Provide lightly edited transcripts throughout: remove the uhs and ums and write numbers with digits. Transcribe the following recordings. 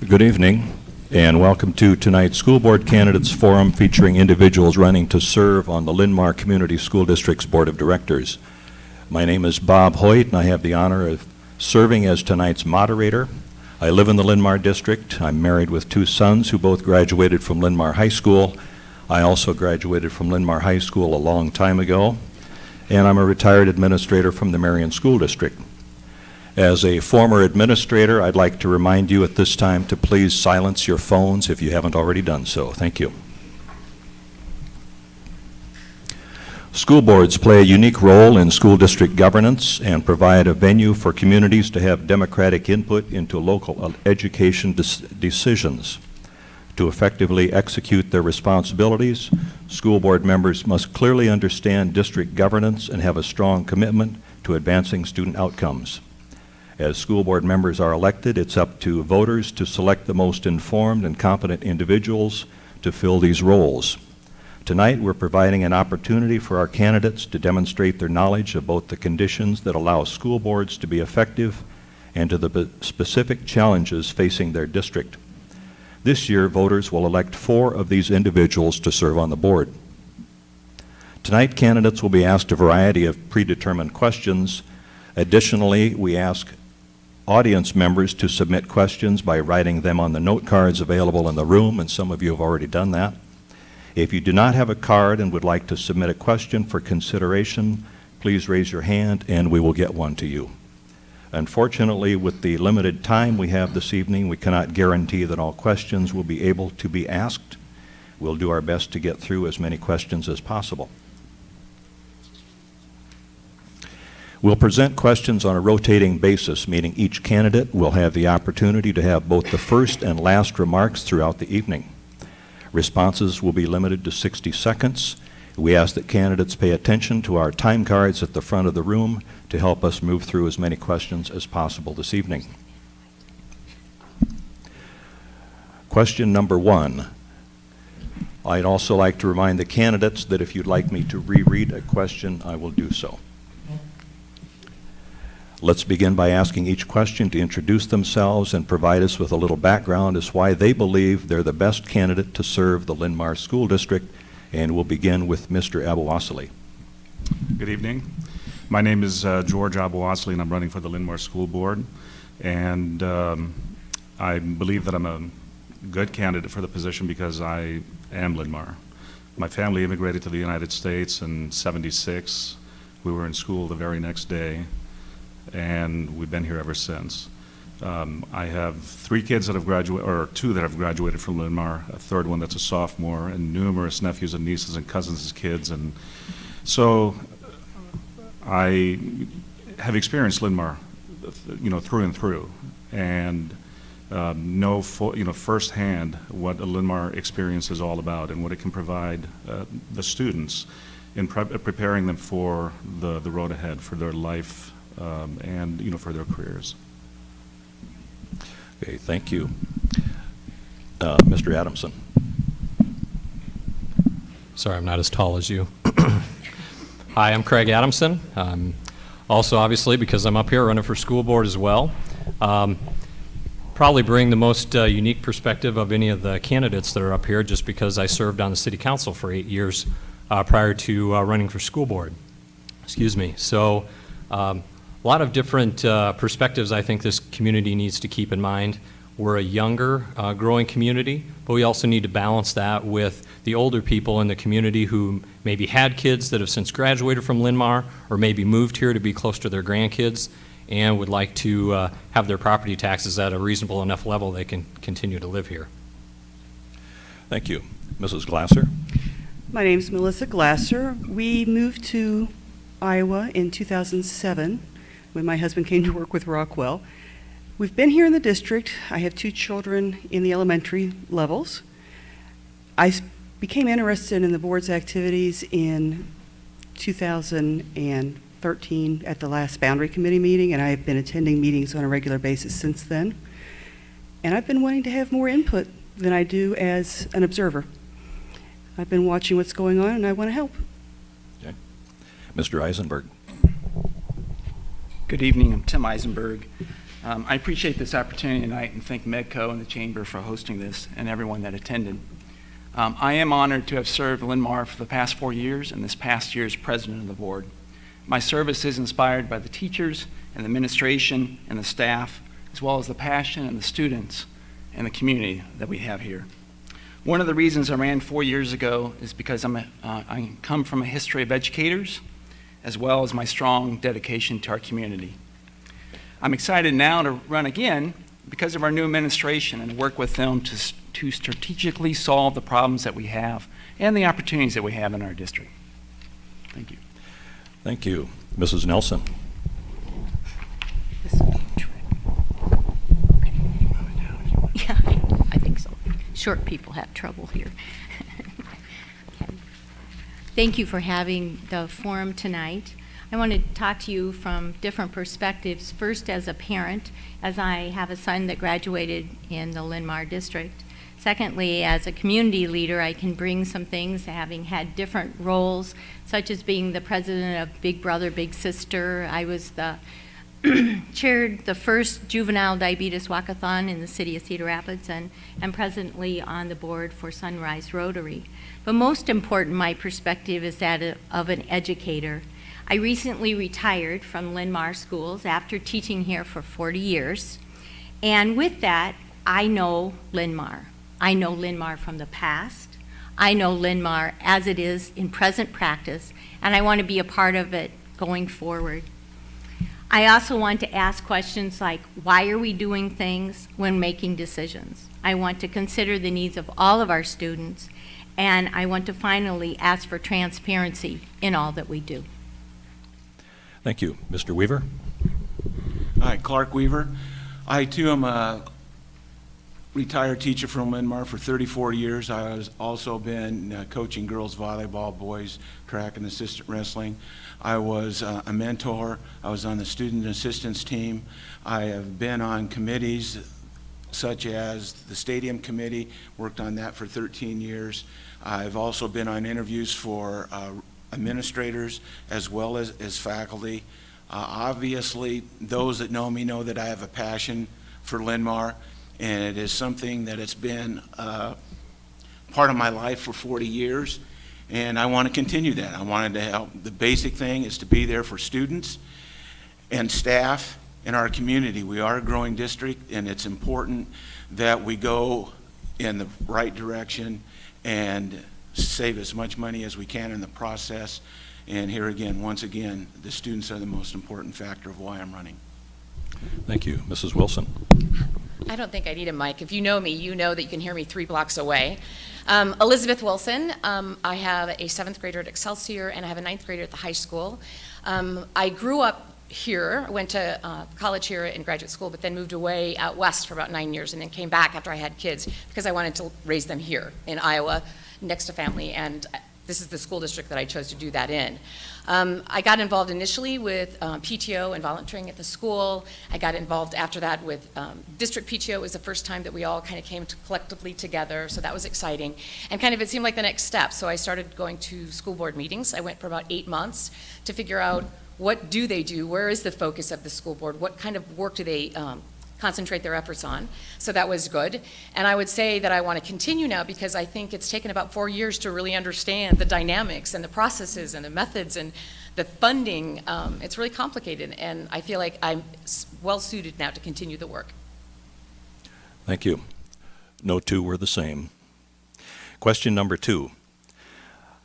Good evening, and welcome to tonight's School Board Candidates Forum featuring individuals running to serve on the Linn-Mar Community School District's Board of Directors. My name is Bob Hoyt, and I have the honor of serving as tonight's moderator. I live in the Linn-Mar district. I'm married with two sons who both graduated from Linn-Mar High School. I also graduated from Linn-Mar High School a long time ago, and I'm a retired administrator from the Marion School District. As a former administrator, I'd like to remind you at this time to please silence your phones if you haven't already done so. Thank you. School boards play a unique role in school district governance and provide a venue for communities to have democratic input into local education decisions. To effectively execute their responsibilities, school board members must clearly understand district governance and have a strong commitment to advancing student outcomes. As school board members are elected, it's up to voters to select the most informed and competent individuals to fill these roles. Tonight, we're providing an opportunity for our candidates to demonstrate their knowledge of both the conditions that allow school boards to be effective and to the specific challenges facing their district. This year, voters will elect 4 of these individuals to serve on the board. Tonight, candidates will be asked a variety of predetermined questions. Additionally, we ask audience members to submit questions by writing them on the note cards available in the room, and some of you have already done that. If you do not have a card and would like to submit a question for consideration, please raise your hand and we will get one to you. Unfortunately, with the limited time we have this evening, we cannot guarantee that all questions will be able to be asked. We'll do our best to get through as many questions as possible. We'll present questions on a rotating basis, meaning each candidate will have the opportunity to have both the first and last remarks throughout the evening. Responses will be limited to 60 seconds. We ask that candidates pay attention to our time cards at the front of the room to help us move through as many questions as possible this evening. Question number 1. I'd also like to remind the candidates that if you'd like me to reread a question, I will do so. Let's begin by asking each question to introduce themselves and provide us with a little background as why they believe they're the best candidate to serve the Linn-Mar School District, and we'll begin with Mr. Abouassili. Good evening. My name is George Abouassili, and I'm running for the Linn-Mar School Board, and I believe that I'm a good candidate for the position because I am Linn-Mar. My family immigrated to the United States in '76. We were in school the very next day, and we've been here ever since. I have 3 kids that have graduated, or 2 that have graduated from Linn-Mar, a 3rd one that's a sophomore, and numerous nephews and nieces and cousins as kids. And so I have experienced Linn-Mar, through and through, and know firsthand what a Linn-Mar experience is all about and what it can provide the students in preparing them for the road ahead, for their life, and for their careers. Okay, thank you. Mr. Adamson. Sorry, I'm not as tall as you. Hi, I'm Craig Adamson. Also, obviously, because I'm up here running for school board as well. Probably bring the most unique perspective of any of the candidates that are up here, just because I served on the city council for 8 years prior to running for school board. Excuse me. So. A lot of different perspectives I think this community needs to keep in mind. We're a younger, growing community, but we also need to balance that with the older people in the community who maybe had kids that have since graduated from Linn-Mar or maybe moved here to be close to their grandkids and would like to have their property taxes at a reasonable enough level they can continue to live here. Thank you. Mrs. Glasser. My name is Melissa Glasser. We moved to Iowa in 2007. When my husband came to work with Rockwell. We've been here in the district. I have 2 children in the elementary levels. I became interested in the board's activities in 2013 at the last boundary committee meeting, and I've been attending meetings on a regular basis since then. And I've been wanting to have more input than I do as an observer. I've been watching what's going on, and I want to help. Okay. Mr. Eisenberg. Good evening. I'm Tim Eisenberg. I appreciate this opportunity tonight and thank Medco and the Chamber for hosting this and everyone that attended. I am honored to have served Linn-Mar for the past 4 years and this past year as president of the board. My service is inspired by the teachers and the administration and the staff, as well as the passion and the students and the community that we have here. One of the reasons I ran 4 years ago is because I come from a history of educators, as well as my strong dedication to our community. I'm excited now to run again because of our new administration and work with them to strategically solve the problems that we have and the opportunities that we have in our district. Thank you. Thank you. Mrs. Nelson. Yeah, I think so. Short people have trouble here. Okay. Thank you for having the forum tonight. I want to talk to you from different perspectives. First, as a parent, as I have a son that graduated in the Linn-Mar district. Secondly, as a community leader, I can bring some things, having had different roles, such as being the president of Big Brother, Big Sister. I was the chaired the first juvenile diabetes walkathon in the city of Cedar Rapids and presently on the board for Sunrise Rotary. But most important, my perspective is that of an educator. I recently retired from Linn-Mar schools after teaching here for 40 years. And with that, I know Linn-Mar. I know Linn-Mar from the past. I know Linn-Mar as it is in present practice, and I want to be a part of it going forward. I also want to ask questions like, why are we doing things when making decisions? I want to consider the needs of all of our students, and I want to finally ask for transparency in all that we do. Thank you. Mr. Weaver. Hi, Clark Weaver. I too am a retired teacher from Linn-Mar for 34 years. I have also been coaching girls volleyball, boys track, and assistant wrestling. I was a mentor. I was on the student assistance team. I have been on committees such as the stadium committee, worked on that for 13 years. I've also been on interviews for administrators as well as faculty. Obviously, those that know me know that I have a passion for Linn-Mar, and it is something that has been part of my life for 40 years, and I want to continue that. I wanted to help. The basic thing is to be there for students and staff in our community. We are a growing district, and it's important that we go in the right direction and save as much money as we can in the process. And here again, once again, the students are the most important factor of why I'm running. Thank you. Mrs. Wilson. I don't think I need a mic. If you know me, you know that you can hear me 3 blocks away. Elizabeth Wilson. I have a 7th grader at Excelsior, and I have a 9th grader at the high school. I grew up here, went to college here and graduate school, but then moved away out west for about 9 years, and then came back after I had kids because I wanted to raise them here in Iowa, next to family, and this is the school district that I chose to do that in. I got involved initially with PTO and volunteering at the school. I got involved after that with district PTO. It was the first time that we all kind of came collectively together, so that was exciting. And kind of it seemed like the next step, so I started going to school board meetings. I went for about 8 months to figure out what do they do, where is the focus of the school board, what kind of work do they concentrate their efforts on. So that was good. And I would say that I want to continue now because I think it's taken about 4 years to really understand the dynamics and the processes and the methods and the funding. It's really complicated, and I feel like I'm well suited now to continue the work. Thank you. No two were the same. Question number 2.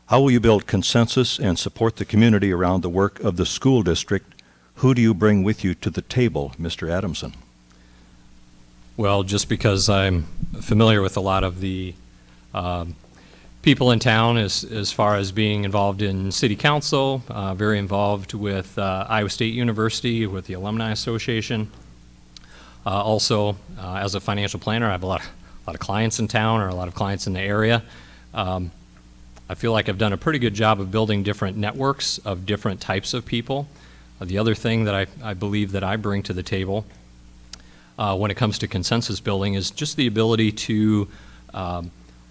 How will you build consensus and support the community around the work of the school district? Who do you bring with you to the table, Mr. Adamson? Well, just because I'm familiar with a lot of the people in town as far as being involved in city council, very involved with Iowa State University, with the Alumni Association. Also, as a financial planner, I have a lot of clients in town or a lot of clients in the area. I feel like I've done a pretty good job of building different networks of different types of people. The other thing that I believe that I bring to the table when it comes to consensus building is just the ability to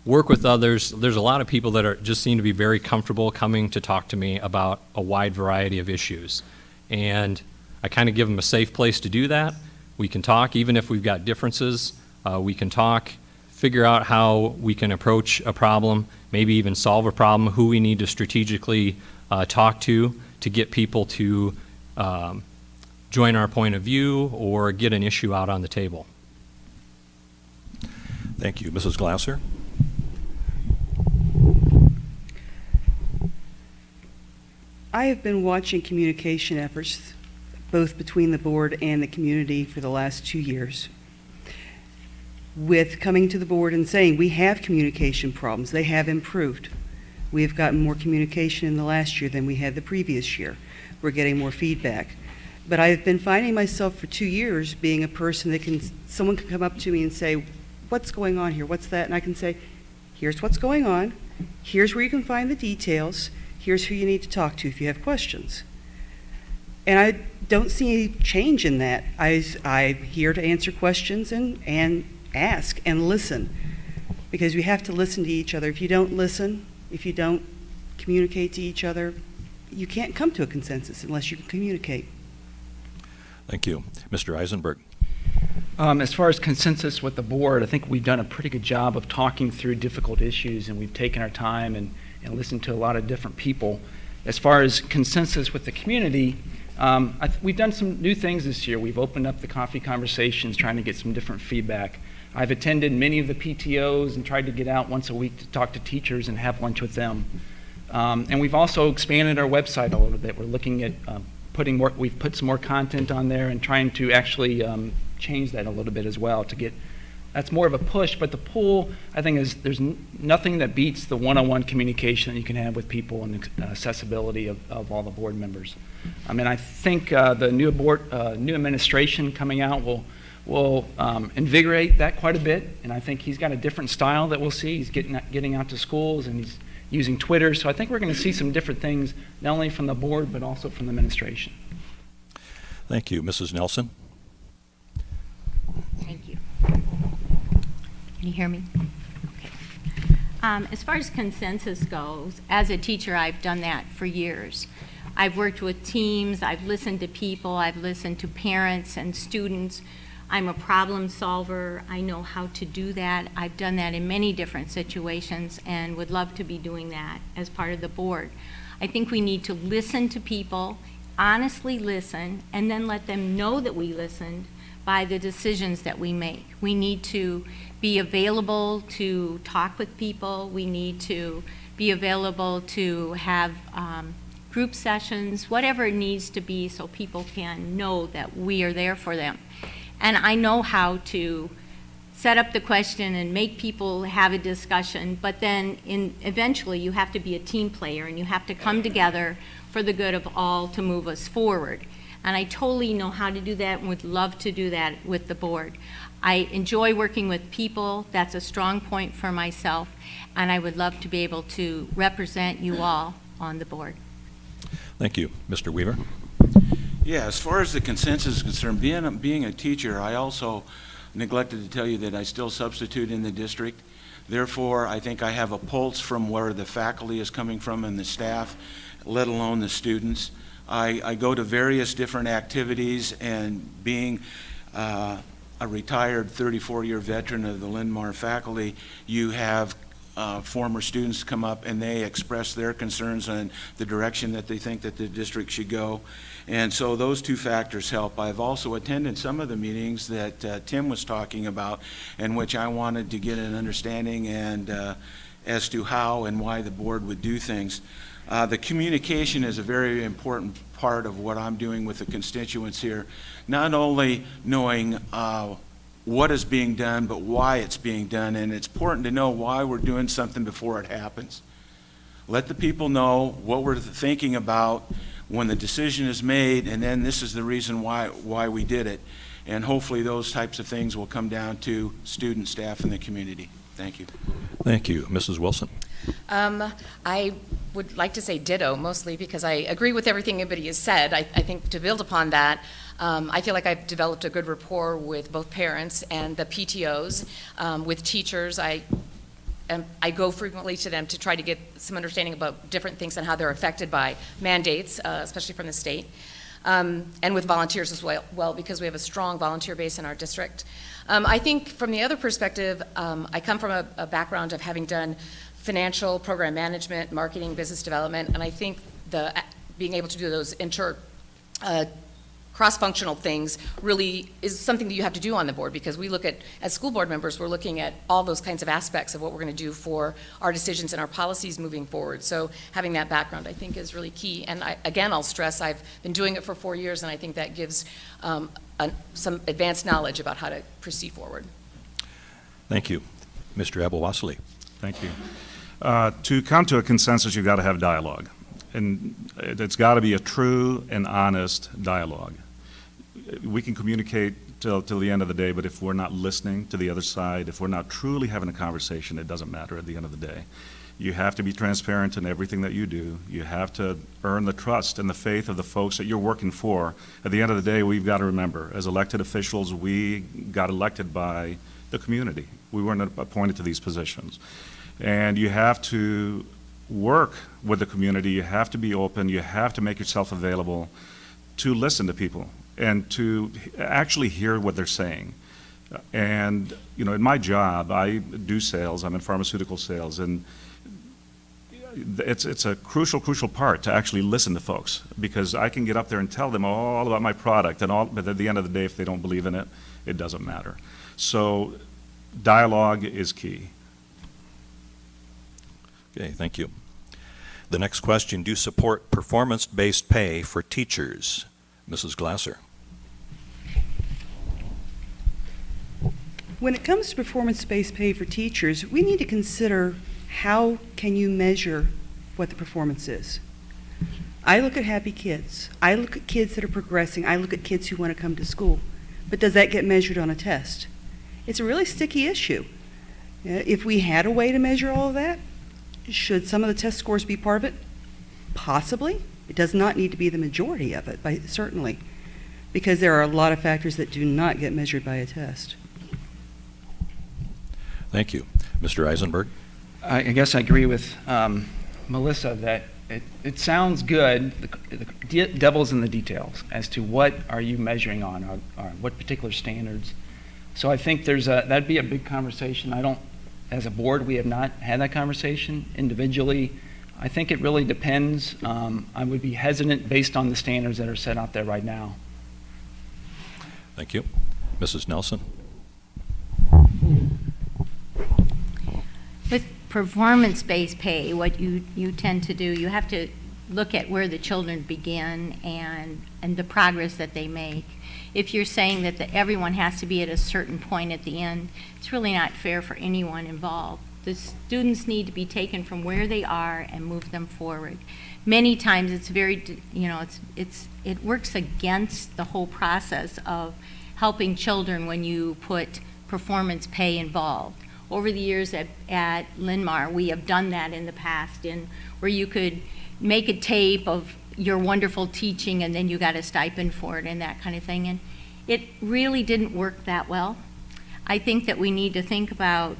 work with others. There's a lot of people that just seem to be very comfortable coming to talk to me about a wide variety of issues. And I kind of give them a safe place to do that, We can talk, even if we've got differences, we can talk, figure out how we can approach a problem, maybe even solve a problem, who we need to strategically talk to get people to join our point of view or get an issue out on the table. Thank you. Mrs. Glasser? I have been watching communication efforts both between the board and the community for the last 2 years. With coming to the board and saying we have communication problems, they have improved. We have gotten more communication in the last year than we had the previous year. We're getting more feedback. But I've been finding myself for 2 years being a person that someone can come up to me and say, what's going on here? What's that? And I can say, here's what's going on. Here's where you can find the details. Here's who you need to talk to if you have questions. And I don't see any change in that. I'm here to answer questions and ask and listen, because we have to listen to each other. If you don't listen, if you don't communicate to each other, you can't come to a consensus unless you can communicate. Thank you. Mr. Eisenberg? As far as consensus with the board, I think we've done a pretty good job of talking through difficult issues, and we've taken our time and listened to a lot of different people. As far as consensus with the community, we've done some new things this year. We've opened up the coffee conversations, trying to get some different feedback. I've attended many of the PTOs and tried to get out once a week to talk to teachers and have lunch with them. And we've also expanded our website a little bit. We're looking at we've put some more content on there and trying to actually change that a little bit as well to get, that's more of a push, but the pull, I think, is there's nothing that beats the one-on-one communication that you can have with people and accessibility of all the board members. I mean, I think the new administration coming out will invigorate that quite a bit, and I think he's got a different style that we'll see. He's getting out to schools, and he's using Twitter, so I think we're going to see some different things, not only from the board, but also from the administration. Thank you. Mrs. Nelson? Thank you. Can you hear me? Okay. As far as consensus goes, as a teacher, I've done that for years. I've worked with teams, I've listened to people, I've listened to parents and students. I'm a problem solver. I know how to do that. I've done that in many different situations and would love to be doing that as part of the board. I think we need to listen to people, honestly listen, and then let them know that we listened by the decisions that we make. We need to be available to talk with people. We need to be available to have group sessions, whatever it needs to be, so people can know that we are there for them. And I know how to set up the question and make people have a discussion, but then eventually you have to be a team player and you have to come together for the good of all to move us forward. And I totally know how to do that and would love to do that with the board. I enjoy working with people. That's a strong point for myself, and I would love to be able to represent you all on the board. Thank you. Mr. Weaver? Yeah, as far as the consensus is concerned, being a teacher, I also neglected to tell you that I still substitute in the district. Therefore, I think I have a pulse from where the faculty is coming from and the staff, let alone the students. I go to various different activities, and being a retired 34-year veteran of the Linn-Mar faculty, you have former students come up and they express their concerns on the direction that they think that the district should go. And so those two factors help. I've also attended some of the meetings that Tim was talking about, in which I wanted to get an understanding and as to how and why the board would do things. The communication is a very important part of what I'm doing with the constituents here. Not only knowing what is being done, but why it's being done. And it's important to know why we're doing something before it happens. Let the people know what we're thinking about when the decision is made, and then this is the reason why we did it. And hopefully those types of things will come down to student, staff, and the community. Thank you. Thank you. Mrs. Wilson? I would like to say ditto, mostly because I agree with everything everybody has said. I think to build upon that, I feel like I've developed a good rapport with both parents and the PTOs, with teachers. I go frequently to them to try to get some understanding about different things and how they're affected by mandates, especially from the state. and with volunteers as well, because we have a strong volunteer base in our district. I think from the other perspective, I come from a background of having done financial, program management, marketing, business development, and I think being able to do those cross-functional things really is something that you have to do on the board, because we look at, as school board members, we're looking at all those kinds of aspects of what we're going to do for our decisions and our policies moving forward. So having that background, I think, is really key. And again, I'll stress, I've been doing it for 4 years, and I think that gives some advanced knowledge about how to proceed forward. Thank you. Mr. Abou-Wasli. Thank you. To come to a consensus, you've got to have dialogue. And it's got to be a true and honest dialogue. We can communicate till the end of the day, but if we're not listening to the other side, if we're not truly having a conversation, it doesn't matter at the end of the day. You have to be transparent in everything that you do. You have to earn the trust and the faith of the folks that you're working for. At the end of the day, we've got to remember, as elected officials, we got elected by the community. We weren't appointed to these positions. And you have to work with the community. You have to be open. You have to make yourself available to listen to people and to actually hear what they're saying. And, you know, in my job, I do sales. I'm in pharmaceutical sales, and it's a crucial part to actually listen to folks, because I can get up there and tell them all about my product, but at the end of the day, if they don't believe in it, it doesn't matter. So dialogue is key. Okay, thank you. The next question, do you support performance-based pay for teachers? Mrs. Glasser. When it comes to performance-based pay for teachers, we need to consider how can you measure what the performance is. I look at happy kids. I look at kids that are progressing. I look at kids who want to come to school. But does that get measured on a test? It's a really sticky issue. If we had a way to measure all of that, should some of the test scores be part of it? Possibly. It does not need to be the majority of it, certainly, because there are a lot of factors that do not get measured by a test. Thank you. Mr. Eisenberg. I guess I agree with Melissa that it sounds good. The devil's in the details as to what are you measuring on, or what particular standards. So I think that'd be a big conversation. As a board, we have not had that conversation individually. I think it really depends. I would be hesitant based on the standards that are set out there right now. Thank you. Mrs. Nelson. With performance-based pay, what you tend to do, you have to look at where the children begin and the progress that they make. If you're saying that everyone has to be at a certain point at the end, it's really not fair for anyone involved. The students need to be taken from where they are and move them forward. Many times it's very, it works against the whole process of helping children when you put performance pay involved. Over the years at Linn-Mar, we have done that in the past, where you could make a tape of your wonderful teaching and then you got a stipend for it and that kind of thing. And it really didn't work that well. I think that we need to think about,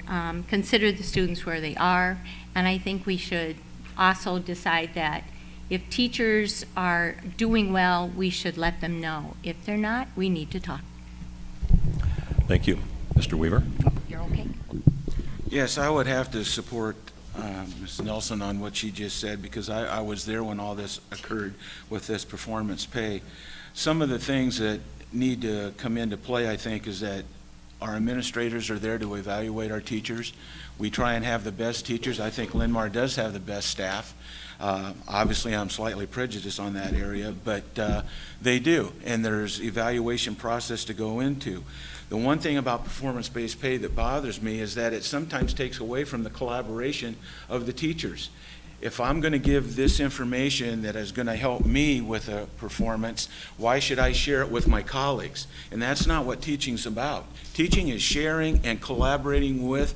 consider the students where they are, and I think we should also decide that if teachers are doing well, we should let them know. If they're not, we need to talk. Thank you. Mr. Weaver. You're okay? Yes, I would have to support Ms. Nelson on what she just said, because I was there when all this occurred with this performance pay. Some of the things that need to come into play, I think, is that our administrators are there to evaluate our teachers. We try and have the best teachers. I think Linn-Mar does have the best staff. Obviously, I'm slightly prejudiced on that area, but they do, and there's evaluation process to go into. The one thing about performance-based pay that bothers me is that it sometimes takes away from the collaboration of the teachers. If I'm going to give this information that is going to help me with a performance, why should I share it with my colleagues? And that's not what teaching's about. Teaching is sharing and collaborating with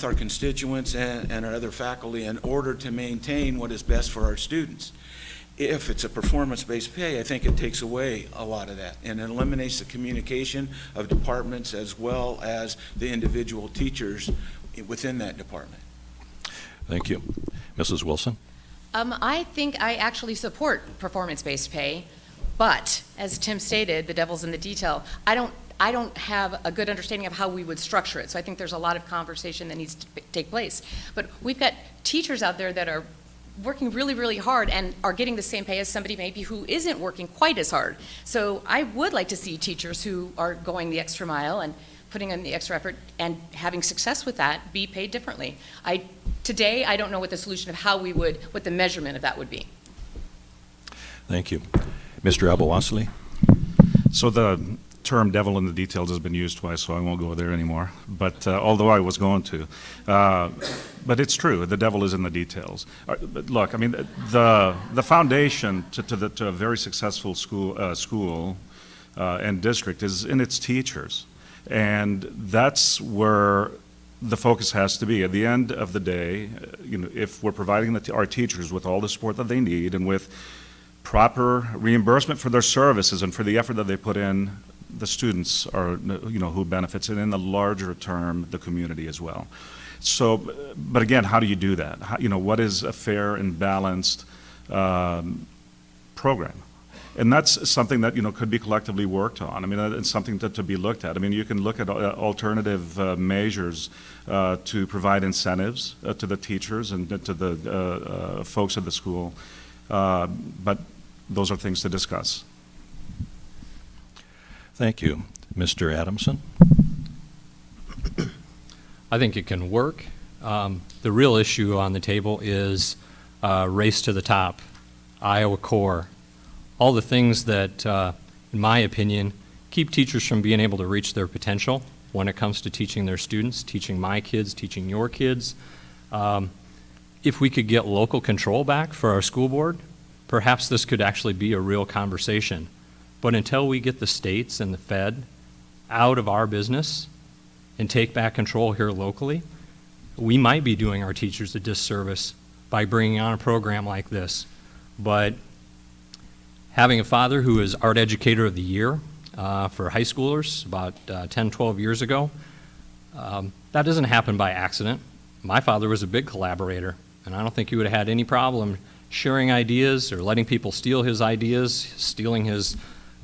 our constituents and our other faculty in order to maintain what is best for our students. If it's a performance-based pay, I think it takes away a lot of that and it eliminates the communication of departments as well as the individual teachers within that department. Thank you. Mrs. Wilson. I think I actually support performance-based pay. But, as Tim stated, the devil's in the detail. I don't have a good understanding of how we would structure it, so I think there's a lot of conversation that needs to take place. But we've got teachers out there that are working really, really hard and are getting the same pay as somebody maybe who isn't working quite as hard. So I would like to see teachers who are going the extra mile and putting in the extra effort and having success with that be paid differently. Today, I don't know what the solution of what the measurement of that would be. Thank you. Mr. Abou-Osley? So the term devil in the details has been used twice, so I won't go there anymore, but although I was going to. But it's true, the devil is in the details. But look, I mean, the foundation to a very successful school and district is in its teachers. And that's where the focus has to be. At the end of the day, if we're providing our teachers with all the support that they need and with proper reimbursement for their services and for the effort that they put in, the students are, who benefits, and in the larger term, the community as well. So, but again, how do you do that? What is a fair and balanced program? And that's something that, could be collectively worked on. I mean, it's something to be looked at. I mean, you can look at alternative measures to provide incentives to the teachers and to the folks at the school, but those are things to discuss. Thank you. Mr. Adamson? I think it can work. The real issue on the table is race to the top, Iowa core, all the things that, in my opinion, keep teachers from being able to reach their potential when it comes to teaching their students, teaching my kids, teaching your kids. If we could get local control back for our school board, perhaps this could actually be a real conversation. But until we get the states and the Fed out of our business and take back control here locally, we might be doing our teachers a disservice by bringing on a program like this. But having a father who is Art Educator of the Year for high schoolers about 10, 12 years ago, that doesn't happen by accident. My father was a big collaborator, and I don't think he would have had any problem sharing ideas or letting people steal his ideas, stealing his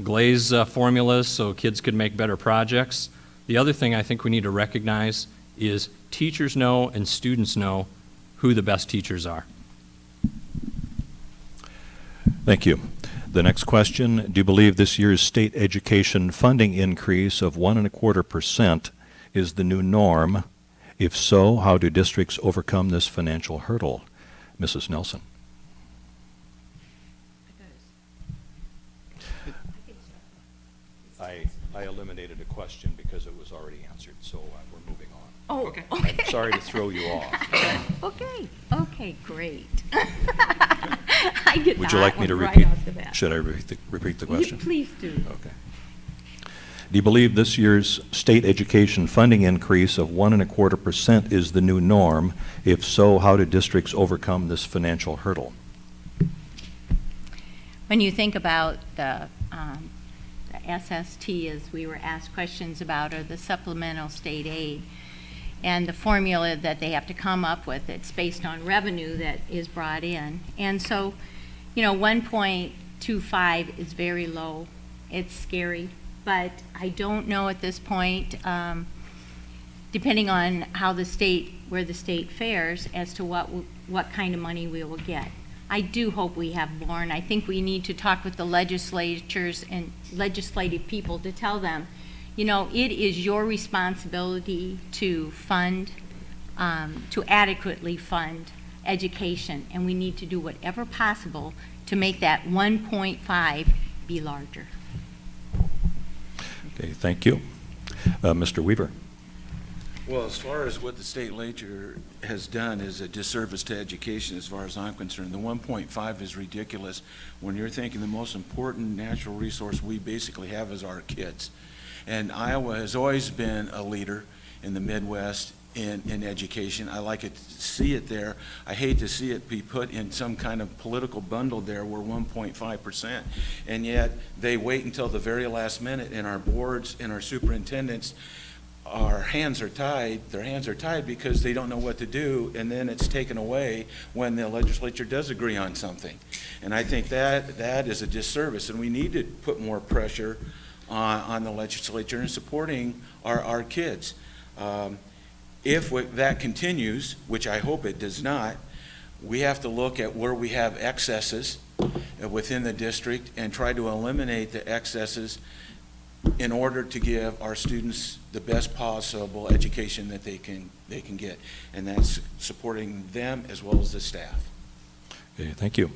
glaze formulas so kids could make better projects. The other thing I think we need to recognize is teachers know and students know who the best teachers are. Thank you. The next question, do you believe this year's state education funding increase of 1.25% is the new norm? If so, how do districts overcome this financial hurdle? Mrs. Nelson. I eliminated a question because it was already answered, so we're moving on. Oh, Okay. okay. I'm sorry to throw you off. Okay, great. I get Would you that like me to one repeat? right off the bat. Should I repeat the question? Please do. Okay. Do you believe this year's state education funding increase of 1.25% is the new norm? If so, how do districts overcome this financial hurdle? When you think about the SST, as we were asked questions about, or the supplemental state aid, and the formula that they have to come up with, it's based on revenue that is brought in. And so, 1.25 is very low. It's scary, but I don't know at this point, depending on how where the state fares, as to what kind of money we will get. I do hope we have more, and I think we need to talk with the legislatures and legislative people to tell them, it is your responsibility to fund, to adequately fund education, and we need to do whatever possible to make that 1.5 be larger. Okay, thank you. Mr. Weaver. Well, as far as what the state legislature has done is a disservice to education as far as I'm concerned. The 1.5 is ridiculous when you're thinking the most important natural resource we basically have is our kids. And Iowa has always been a leader in the Midwest in education. I like it to see it there. I hate to see it be put in some kind of political bundle there where 1.5%. And yet they wait until the very last minute, and our boards and our superintendents our hands are tied, their hands are tied because they don't know what to do, and then it's taken away when the legislature does agree on something. And I think that is a disservice, and we need to put more pressure on the legislature in supporting our kids. If that continues, which I hope it does not, we have to look at where we have excesses within the district and try to eliminate the excesses in order to give our students the best possible education that they can get. And that's supporting them as well as the staff. Okay, thank you.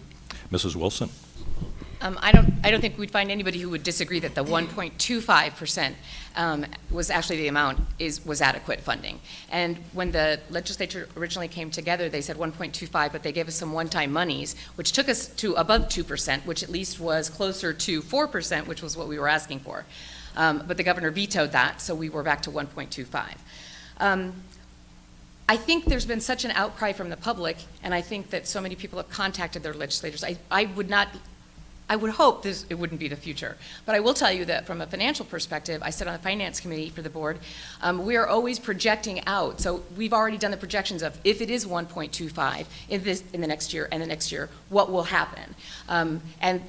Mrs. Wilson? I don't think we'd find anybody who would disagree that the 1.25% was actually the amount was adequate funding. And when the legislature originally came together, they said 1.25, but they gave us some one-time monies, which took us to above 2%, which at least was closer to 4%, which was what we were asking for. But the governor vetoed that, so we were back to 1.25. I think there's been such an outcry from the public, and I think that so many people have contacted their legislators. I would hope it wouldn't be the future. But I will tell you that from a financial perspective, I sit on the finance committee for the board. We are always projecting out. So we've already done the projections of if it is 1.25 in the next year and the next year, what will happen? And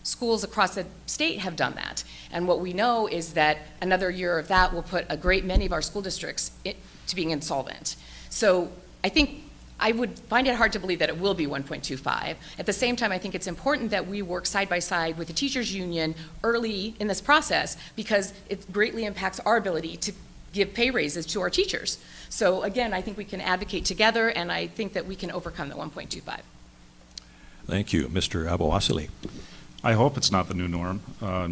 schools across the state have done that. And what we know is that another year of that will put a great many of our school districts to being insolvent. So I think I would find it hard to believe that it will be 1.25. At the same time, I think it's important that we work side by side with the teachers union early in this process because it greatly impacts our ability to give pay raises to our teachers. So again, I think we can advocate together, and I think that we can overcome the 1.25. Thank you. Mr. Abou-Ousili? I hope it's not the new norm.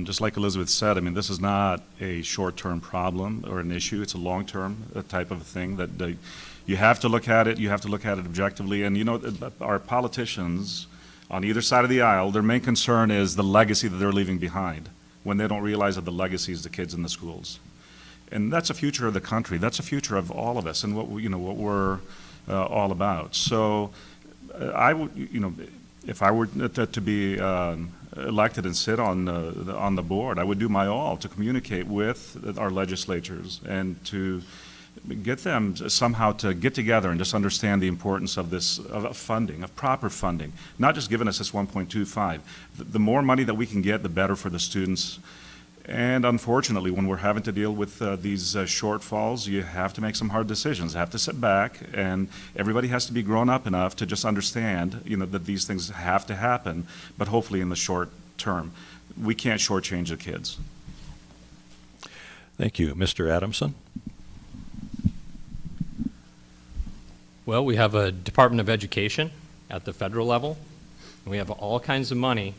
Just like Elizabeth said, I mean, this is not a short-term problem or an issue. It's a long-term type of thing that you have to look at it. You have to look at it objectively. And, you know, our politicians on either side of the aisle, their main concern is the legacy that they're leaving behind when they don't realize that the legacy is the kids in the schools. And that's the future of the country. That's the future of all of us and what we're all about. So I would, if I were to be elected and sit on the board, I would do my all to communicate with our legislatures and to get them somehow to get together and just understand the importance of this of funding, of proper funding, not just giving us this 1.25. The more money that we can get, the better for the students. And unfortunately, when we're having to deal with these shortfalls, you have to make some hard decisions. You have to sit back, and everybody has to be grown up enough to just understand, that these things have to happen, but hopefully in the short term. We can't shortchange the kids. Thank you. Mr. Adamson? Well, we have a Department of Education at the federal level, and we have all kinds of money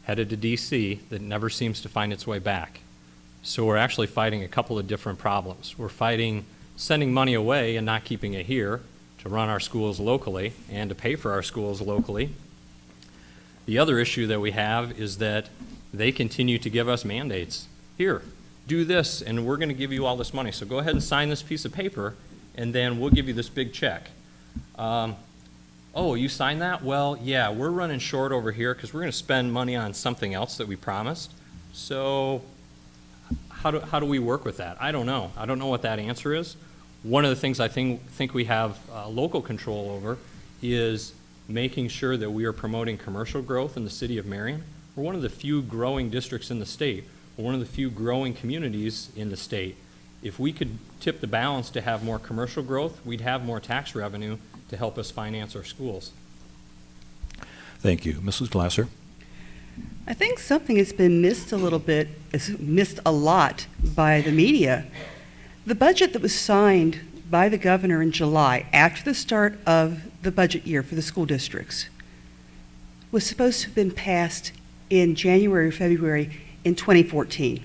headed to DC that never seems to find its way back. So we're actually fighting a couple of different problems. We're fighting sending money away and not keeping it here to run our schools locally and to pay for our schools locally. The other issue that we have is that they continue to give us mandates. Here, do this, and we're going to give you all this money. So go ahead and sign this piece of paper, and then we'll give you this big check. Oh, you signed that? Well, yeah, we're running short over here because we're going to spend money on something else that we promised. So how do we work with that? I don't know. I don't know what that answer is. One of the things I think we have local control over is making sure that we are promoting commercial growth in the city of Marion. We're one of the few growing districts in the state. We're one of the few growing communities in the state. If we could tip the balance to have more commercial growth, we'd have more tax revenue to help us finance our schools. Thank you. Mrs. Glasser? I think something has been missed a little bit, is missed a lot by the media. The budget that was signed by the governor in July, after the start of the budget year for the school districts, was supposed to have been passed in January or February in 2014.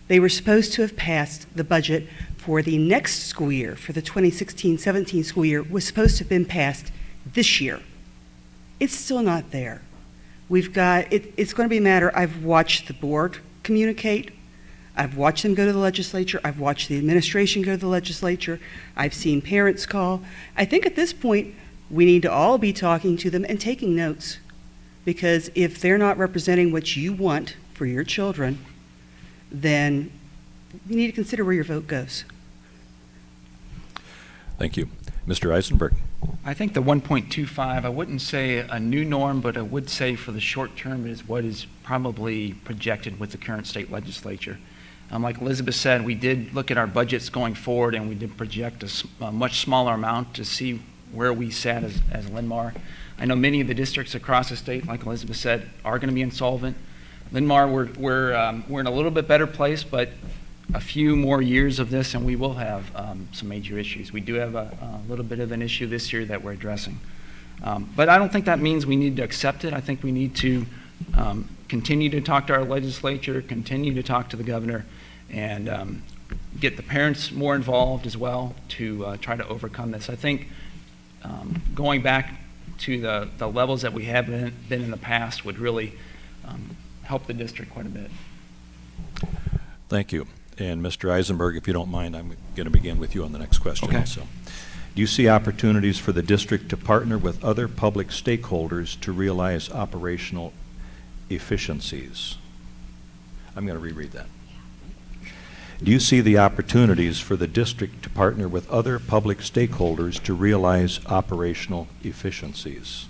They were supposed to have passed the budget for the next school year, for the 2016-17 school year, was supposed to have been passed this year. It's still not there. We've got, it's going to be a matter, I've watched the board communicate, I've watched them go to the legislature, I've watched the administration go to the legislature, I've seen parents call. I think at this point, we need to all be talking to them and taking notes, because if they're not representing what you want for your children, then you need to consider where your vote goes. Thank you. Mr. Eisenberg. I think the 1.25, I wouldn't say a new norm, but I would say for the short term is what is probably projected with the current state legislature. Like Elizabeth said, we did look at our budgets going forward, and we did project a much smaller amount to see where we sat as Linn-Mar. I know many of the districts across the state, like Elizabeth said, are going to be insolvent. Linn-Mar, we're in a little bit better place, but a few more years of this and we will have some major issues. We do have a little bit of an issue this year that we're addressing. But I don't think that means we need to accept it. I think we need to continue to talk to our legislature, continue to talk to the governor, and get the parents more involved as well to try to overcome this. I think going back to the levels that we have been in the past would really help the district quite a bit. Thank you. And Mr. Eisenberg, if you don't mind, I'm going to begin with you on the next question. Okay. Also. Do you see opportunities for the district to partner with other public stakeholders to realize operational efficiencies? I'm going to reread that. Do you see the opportunities for the district to partner with other public stakeholders to realize operational efficiencies?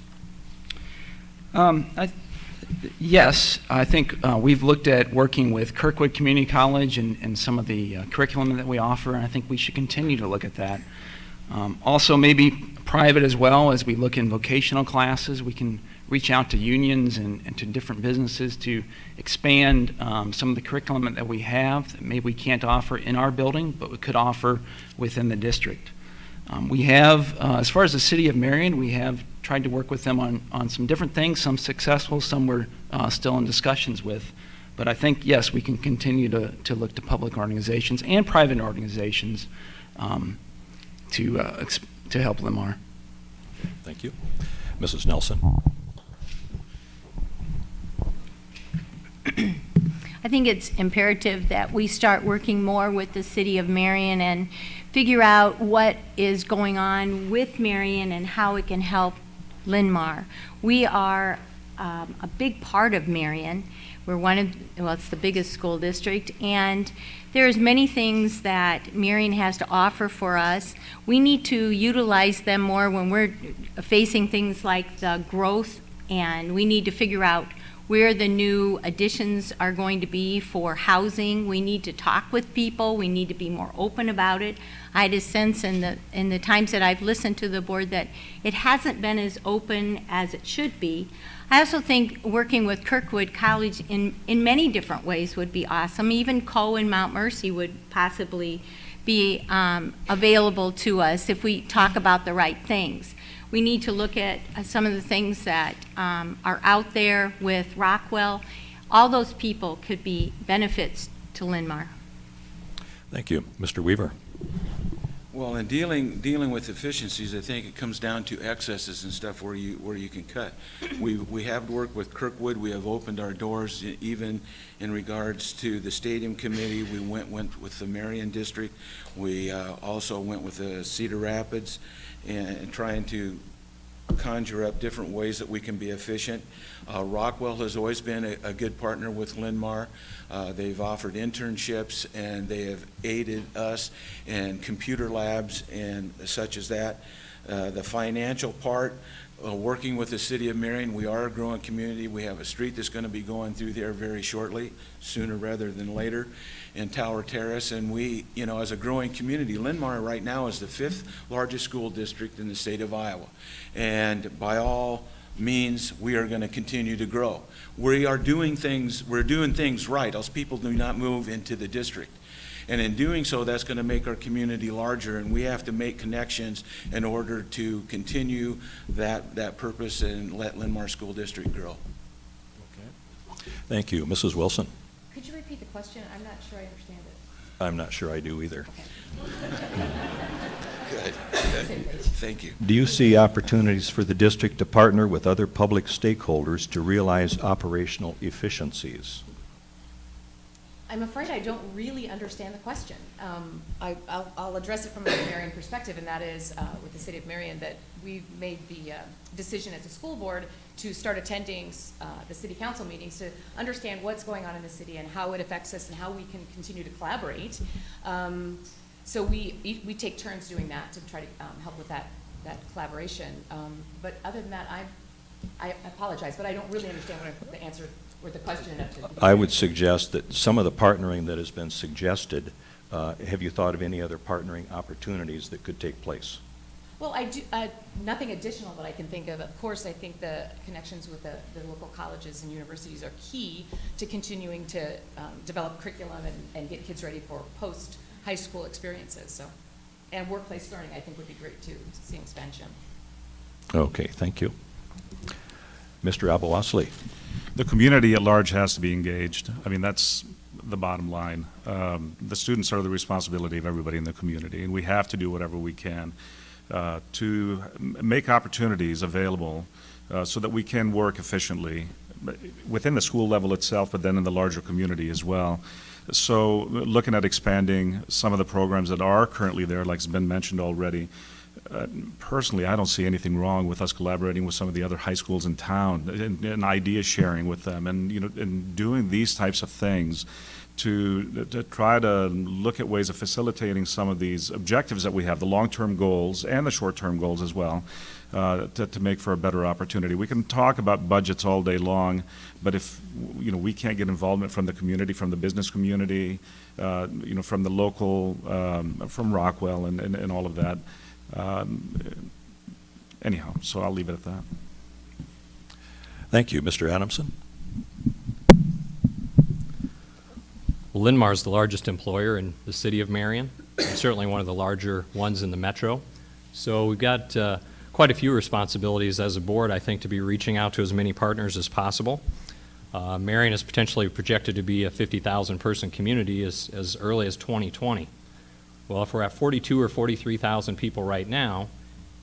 Yes, I think we've looked at working with Kirkwood Community College and some of the curriculum that we offer, and I think we should continue to look at that. Also maybe private as well, as we look in vocational classes, we can reach out to unions and to different businesses to expand some of the curriculum that we have that maybe we can't offer in our building, but we could offer within the district. We have, as far as the city of Marion, we have tried to work with them on some different things, some successful, some we're still in discussions with. But I think, yes, we can continue to look to public organizations and private organizations to help Linn-Mar. Thank you. Mrs. Nelson. I think it's imperative that we start working more with the city of Marion and figure out what is going on with Marion and how it can help Linn-Mar. We are a big part of Marion. We're it's the biggest school district, and there's many things that Marion has to offer for us. We need to utilize them more when we're facing things like the growth, and we need to figure out where the new additions are going to be for housing. We need to talk with people. We need to be more open about it. I had a sense in the times that I've listened to the board that it hasn't been as open as it should be. I also think working with Kirkwood College in many different ways would be awesome. Even Co and Mount Mercy would possibly be available to us if we talk about the right things. We need to look at some of the things that are out there with Rockwell. All those people could be benefits to Linn-Mar. Thank you. Mr. Weaver. Well, in dealing with efficiencies, I think it comes down to excesses and stuff where you can cut. We have worked with Kirkwood. We have opened our doors, even in regards to the stadium committee. We went with the Marion district. We also went with the Cedar Rapids, and trying to conjure up different ways that we can be efficient. Rockwell has always been a good partner with Linn-Mar. They've offered internships, and they have aided us in computer labs and such as that. The financial part, working with the city of Marion, we are a growing community. We have a street that's going to be going through there very shortly, sooner rather than later, in Tower Terrace. And we, as a growing community, Linn-Mar right now is the 5th largest school district in the state of Iowa. And by all means, we are going to continue to grow. We're doing things right, else people do not move into the district. And in doing so, that's going to make our community larger, and we have to make connections in order to continue that purpose and let Linn-Mar School District grow. Okay. Thank you. Mrs. Wilson. Could you repeat the question? I'm not sure I understand it. I'm not sure I do either. Good. Thank you. Do you see opportunities for the district to partner with other public stakeholders to realize operational efficiencies? I'm afraid I don't really understand the question. I'll address it from a Marion perspective, and that is with the City of Marion that we made the decision as a school board to start attending the city council meetings to understand what's going on in the city and how it affects us and how we can continue to collaborate. So we take turns doing that to try to help with that collaboration. But other than that, I apologize, but I don't really understand what the answer or the question. I would suggest that some of the partnering that has been suggested, have you thought of any other partnering opportunities that could take place? Well, I do, nothing additional that I can think of. Of course, I think the connections with the local colleges and universities are key to continuing to develop curriculum and get kids ready for post-high school experiences. So, and workplace learning, I think, would be great too, to see expansion. Okay, thank you. Mr. Abou-Osley. The community at large has to be engaged. I mean, that's the bottom line. The students are the responsibility of everybody in the community, and we have to do whatever we can to make opportunities available so that we can work efficiently within the school level itself, but then in the larger community as well. So looking at expanding some of the programs that are currently there, like has been mentioned already, personally, I don't see anything wrong with us collaborating with some of the other high schools in town and idea sharing with them, and and doing these types of things to try to look at ways of facilitating some of these objectives that we have, the long-term goals and the short-term goals as well, to make for a better opportunity. We can talk about budgets all day long, but if we can't get involvement from the community, from the business community, from the local, from Rockwell and all of that. Anyhow, so I'll leave it at that. Thank you. Mr. Adamson. Well, Linn-Mar is the largest employer in the city of Marion, and certainly one of the larger ones in the metro. So we've got quite a few responsibilities as a board, I think, to be reaching out to as many partners as possible. Marion is potentially projected to be a 50,000 person community as early as 2020. Well, if we're at 42 or 43,000 people right now,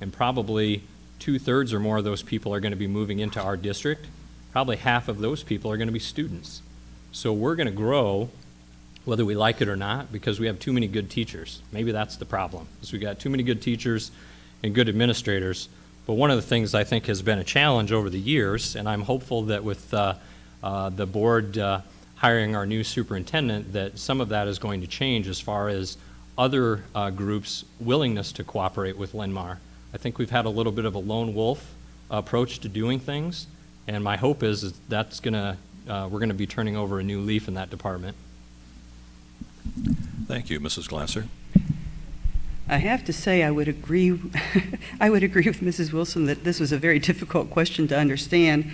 and probably 2/3 or more of those people are going to be moving into our district, probably half of those people are going to be students. So we're going to grow whether we like it or not because we have too many good teachers. Maybe that's the problem, is we got too many good teachers and good administrators. But one of the things I think has been a challenge over the years, and I'm hopeful that with the board hiring our new superintendent, that some of that is going to change as far as other groups' willingness to cooperate with Linn-Mar. I think we've had a little bit of a lone wolf approach to doing things, and my hope is that's gonna we're gonna be turning over a new leaf in that department. Thank you, Mrs. Glasser. I have to say I would agree I would agree with Mrs. Wilson that this was a very difficult question to understand.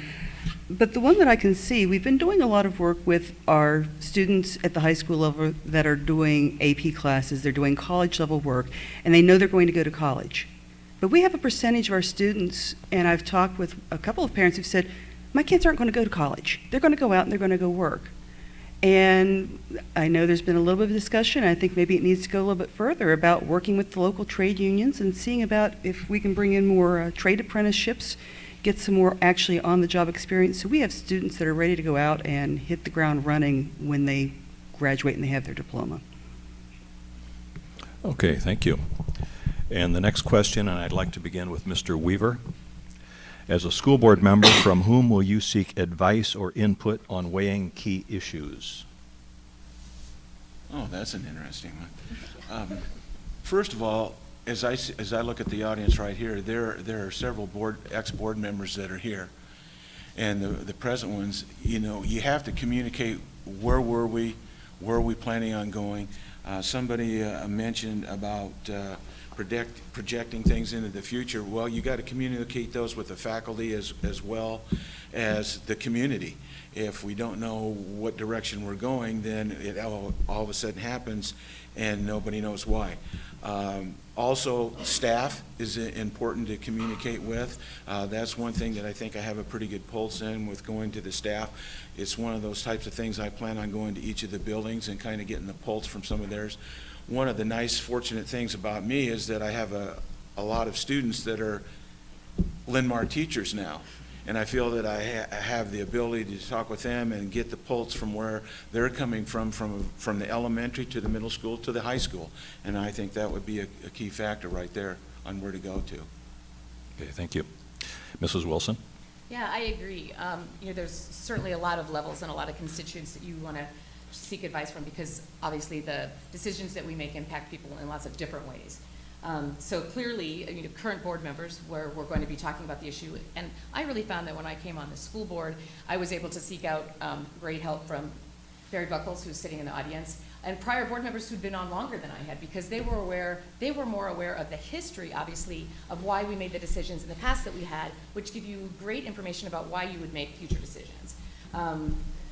But the one that I can see, we've been doing a lot of work with our students at the high school level that are doing AP classes, they're doing college level work, and they know they're going to go to college. But we have a percentage of our students, and I've talked with a couple of parents who've said, my kids aren't going to go to college. They're going to go out and they're going to go work. And I know there's been a little bit of discussion, I think maybe it needs to go a little bit further about working with the local trade unions and seeing about if we can bring in more trade apprenticeships, get some more actually on-the-job experience. So we have students that are ready to go out and hit the ground running when they graduate and they have their diploma. Okay, thank you. And the next question, and I'd like to begin with Mr. Weaver. As a school board member, from whom will you seek advice or input on weighing key issues? Oh, that's an interesting one. First of all, as I look at the audience right here, there are several ex-board members that are here. And the present ones, you have to communicate where were we planning on going. Somebody mentioned about projecting things into the future. Well, you got to communicate those with the faculty as well as the community. If we don't know what direction we're going, then it all of a sudden happens and nobody knows why. Also, staff is important to communicate with. That's one thing that I think I have a pretty good pulse in with going to the staff. It's one of those types of things I plan on going to each of the buildings and kind of getting the pulse from some of theirs. One of the nice, fortunate things about me is that I have a lot of students that are Linn-Mar teachers now. and I feel that I have the ability to talk with them and get the pulse from where they're coming from the elementary to the middle school to the high school. And I think that would be a key factor right there on where to go to. Okay, thank you. Mrs. Wilson? Yeah, I agree. There's certainly a lot of levels and a lot of constituents that you want to seek advice from, because obviously the decisions that we make impact people in lots of different ways. So clearly, current board members, where we're going to be talking about the issue, and I really found that when I came on the school board, I was able to seek out great help from Barry Buckles, who's sitting in the audience, and prior board members who'd been on longer than I had, because they were more aware of the history, obviously, of why we made the decisions in the past that we had, which give you great information about why you would make future decisions.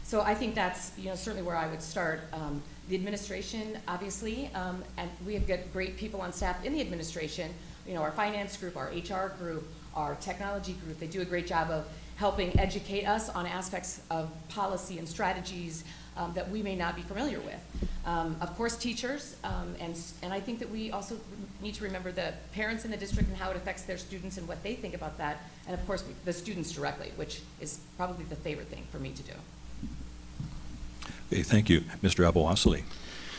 So I think that's certainly where I would start. The administration, obviously, and we have got great people on staff in the administration. Our finance group, our HR group, our technology group. They do a great job of helping educate us on aspects of policy and strategies that we may not be familiar with. Of course, teachers, and I think that we also need to remember the parents in the district and how it affects their students and what they think about that, and of course the students directly, which is probably the favorite thing for me to do. Okay, thank you. Mr. Abou-Osley?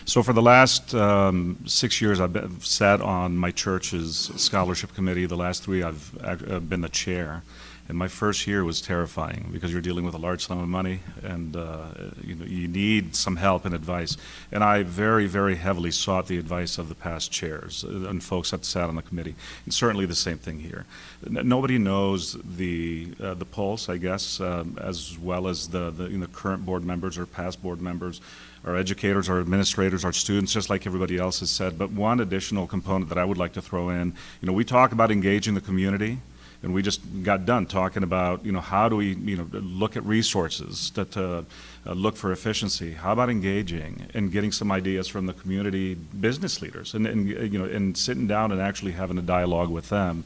So for the last 6 years, I've sat on my church's scholarship committee. The last 3, I've been the chair. And my first year was terrifying, because you're dealing with a large sum of money, and you need some help and advice. And I very, very heavily sought the advice of the past chairs and folks that sat on the committee. And certainly the same thing here. Nobody knows the pulse, I guess, as well as the current board members or past board members, our educators, our administrators, our students, just like everybody else has said. But one additional component that I would like to throw in, we talk about engaging the community. And we just got done talking about, how do we, look at resources, to look for efficiency. How about engaging and getting some ideas from the community business leaders, and sitting down and actually having a dialogue with them,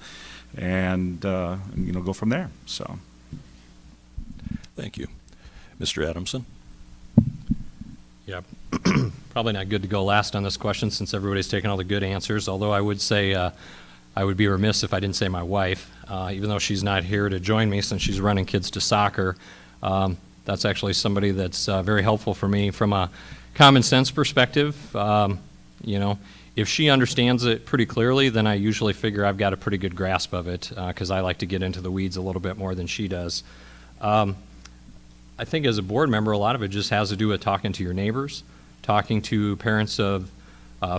and go from there. So, Thank you. Mr. Adamson? Yeah, probably not good to go last on this question, since everybody's taken all the good answers, although I would say I would be remiss if I didn't say my wife, even though she's not here to join me since she's running kids to soccer. That's actually somebody that's very helpful for me from a common sense perspective. If she understands it pretty clearly, then I usually figure I've got a pretty good grasp of it, because I like to get into the weeds a little bit more than she does. I think as a board member, a lot of it just has to do with talking to your neighbors, talking to parents of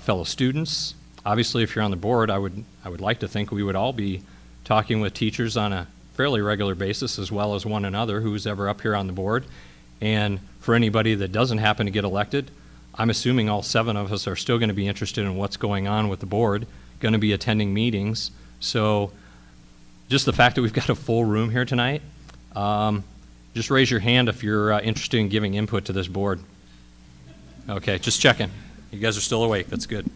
fellow students. Obviously, if you're on the board, I would like to think we would all be talking with teachers on a fairly regular basis, as well as one another who's ever up here on the board. And for anybody that doesn't happen to get elected, I'm assuming all 7 of us are still going to be interested in what's going on with the board, going to be attending meetings. So just the fact that we've got a full room here tonight, just raise your hand if you're interested in giving input to this board. Okay, just checking. You guys are still awake. That's good.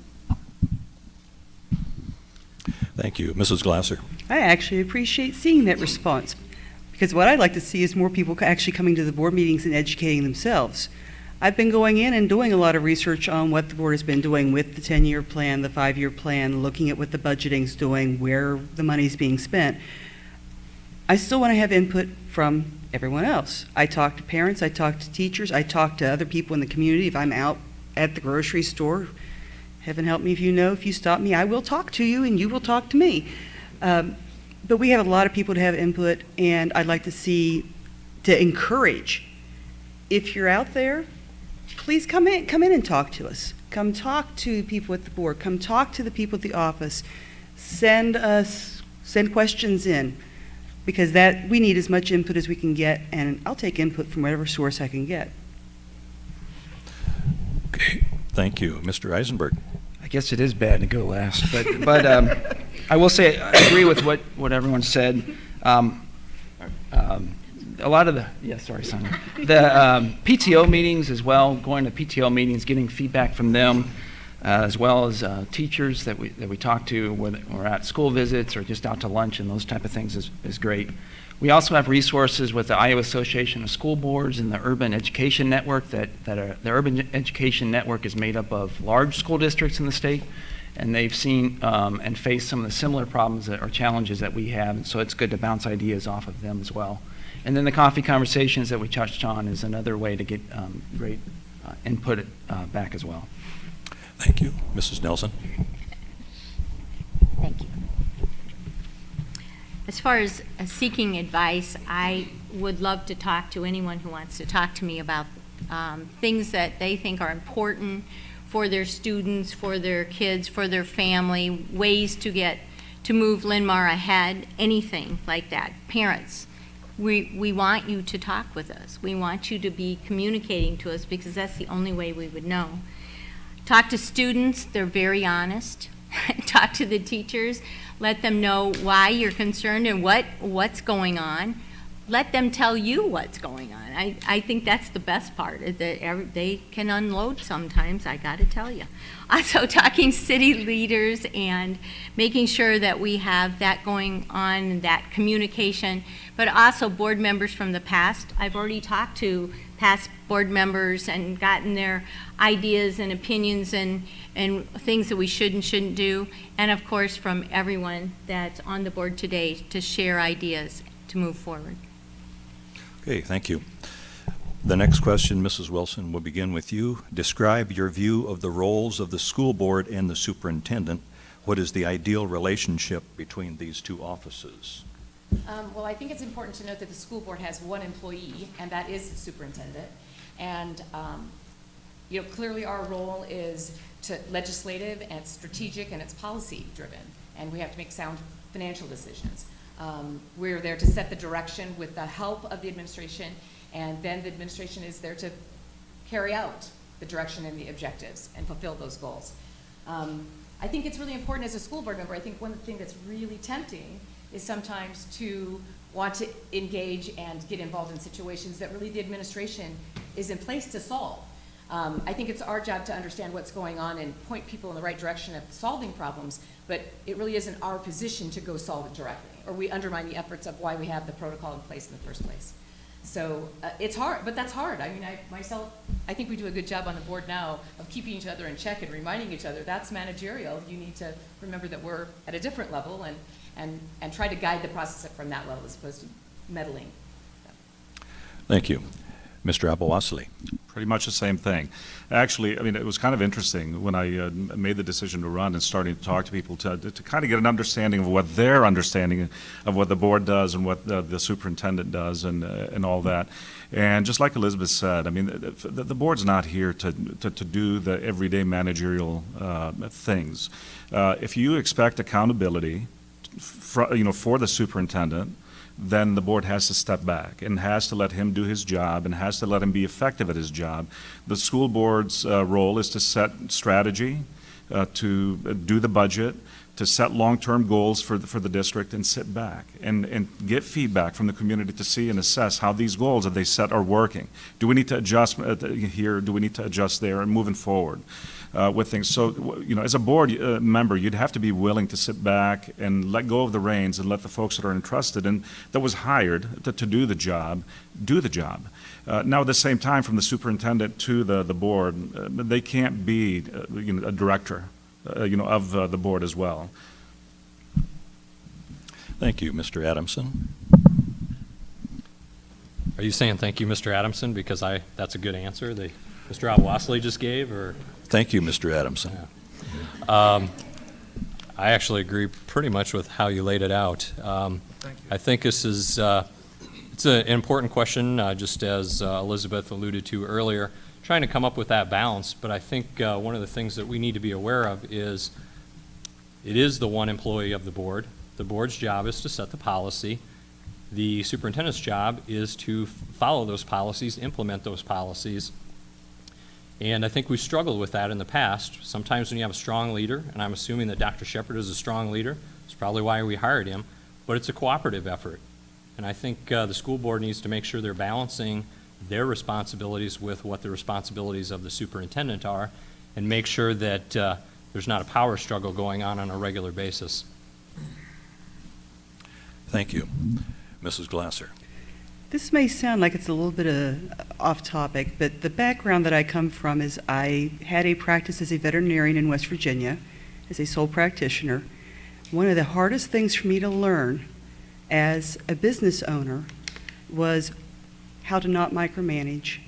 Thank you. Mrs. Glasser? I actually appreciate seeing that response, because what I'd like to see is more people actually coming to the board meetings and educating themselves. I've been going in and doing a lot of research on what the board has been doing with the 10-year plan, the 5-year plan, looking at what the budgeting's doing, where the money's being spent. I still want to have input from everyone else. I talk to parents, I talk to teachers, I talk to other people in the community. If I'm out at the grocery store, heaven help me if you stop me, I will talk to you and you will talk to me. But we have a lot of people to have input, and I'd like to encourage, if you're out there, please come in and talk to us. Come talk to people at the board, come talk to the people at the office, send questions in, because we need as much input as we can get, and I'll take input from whatever source I can get. Okay, thank you. Mr. Eisenberg? I guess it is bad to go last, but I will say I agree with what everyone said. A lot of the PTO meetings as well, going to PTO meetings, getting feedback from them, as well as teachers that we talk to, whether we're at school visits or just out to lunch and those type of things is great. We also have resources with the Iowa Association of School Boards and the Urban Education Network. The Urban Education Network is made up of large school districts in the state, and they've seen and faced some of the similar problems or challenges that we have, and so it's good to bounce ideas off of them as well. And then the coffee conversations that we touched on is another way to get great input back as well. Thank you. Mrs. Nelson? Thank you. As far as seeking advice, I would love to talk to anyone who wants to talk to me about things that they think are important for their students, for their kids, for their family, ways to move Linn-Mar ahead, anything like that. Parents, we want you to talk with us. We want you to be communicating to us because that's the only way we would know. Talk to students, they're very honest. Talk to the teachers, let them know why you're concerned and what's going on. Let them tell you what's going on. I think that's the best part, is that they can unload sometimes, I gotta tell you. Also talking city leaders and making sure that we have that going on, that communication, but also board members from the past. I've already talked to past board members and gotten their ideas and opinions and things that we should and shouldn't do. And of course from everyone that's on the board today to share ideas to move forward. Okay, thank you. The next question, Mrs. Wilson, will begin with you. Describe your view of the roles of the school board and the superintendent. What is the ideal relationship between these two offices? Well, I think it's important to note that the school board has one employee, and that is the superintendent. And clearly our role is legislative and strategic, and it's policy driven, and we have to make sound financial decisions. We're there to set the direction with the help of the administration, and then the administration is there to carry out the direction and the objectives and fulfill those goals. I think it's really important as a school board member. I think one thing that's really tempting is sometimes to want to engage and get involved in situations that really the administration is in place to solve. I think it's our job to understand what's going on and point people in the right direction of solving problems, but it really isn't our position to go solve it directly, or we undermine the efforts of why we have the protocol in place in the first place. So it's hard, but that's hard. I mean, I think we do a good job on the board now of keeping each other in check and reminding each other that's managerial. You need to remember that we're at a different level and try to guide the process from that level as opposed to meddling. Thank you. Mr. Abou-Osley. Pretty much the same thing. Actually, I mean, it was kind of interesting when I made the decision to run and starting to talk to people to kind of get an understanding of what their understanding of what the board does and what the superintendent does and all that. And just like Elizabeth said, I mean, the board's not here to do the everyday managerial things. If you expect accountability for the superintendent, then the board has to step back and has to let him do his job and has to let him be effective at his job. The school board's role is to set strategy, to do the budget, to set long-term goals for the district and sit back and get feedback from the community to see and assess how these goals that they set are working. Do we need to adjust here? Do we need to adjust there? And moving forward with things. So, as a board member, you'd have to be willing to sit back and let go of the reins and let the folks that are entrusted and that was hired to do the job, do the job. Now, at the same time, from the superintendent to the board, they can't be a director of the board as well. Thank you, Mr. Adamson. Are you saying thank you, Mr. Adamson, because that's a good answer that Mr. Abou-Osley just gave, or? Thank you, Mr. Adamson. Yeah. I actually agree pretty much with how you laid it out. I think this is it's an important question, just as Elizabeth alluded to earlier, trying to come up with that balance. But I think one of the things that we need to be aware of is it is the one employee of the board. The board's job is to set the policy. The superintendent's job is to follow those policies, implement those policies. And I think we've struggled with that in the past. Sometimes when you have a strong leader, and I'm assuming that Dr. Shepard is a strong leader, it's probably why we hired him, but it's a cooperative effort. And I think the school board needs to make sure they're balancing their responsibilities with what the responsibilities of the superintendent are, and make sure that there's not a power struggle going on a regular basis. Thank you. Mrs. Glasser. This may sound like it's a little bit off topic, but the background that I come from is I had a practice as a veterinarian in West Virginia, as a sole practitioner, one of the hardest things for me to learn as a business owner was how to not micromanage,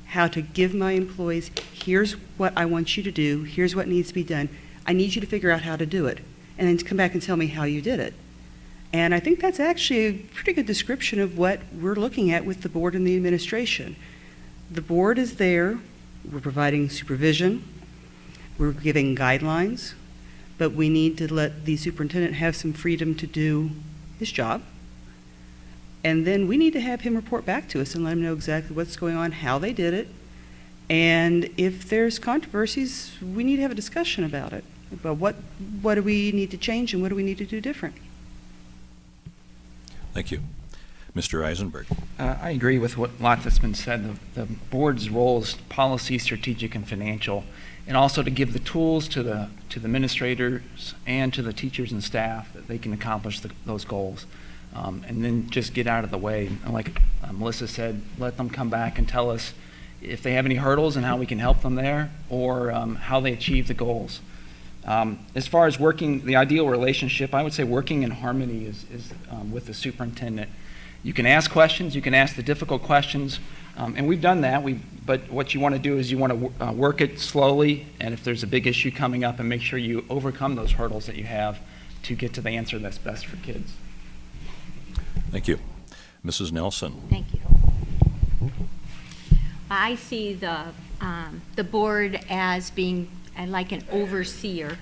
how to give my employees, here's what I want you to do, here's what needs to be done. I need you to figure out how to do it, and then to come back and tell me how you did it. And I think that's actually a pretty good description of what we're looking at with the board and the administration. The board is there, we're providing supervision, we're giving guidelines, but we need to let the superintendent have some freedom to do his job. And then we need to have him report back to us and let him know exactly what's going on, how they did it. And if there's controversies, we need to have a discussion about it. About what do we need to change and what do we need to do different? Thank you. Mr. Eisenberg. I agree with what lots that's been said. The board's role is policy, strategic, and financial, and also to give the tools to the administrators and to the teachers and staff that they can accomplish those goals. And then just get out of the way. And like Melissa said, let them come back and tell us if they have any hurdles and how we can help them there, or how they achieve the goals. As far as working, the ideal relationship, I would say working in harmony is with the superintendent. You can ask questions, you can ask the difficult questions, and we've done that. But what you want to do is you want to work it slowly, and if there's a big issue coming up, and make sure you overcome those hurdles that you have to get to the answer that's best for kids. Thank you. Mrs. Nelson. Thank you. I see the board as being like an overseer,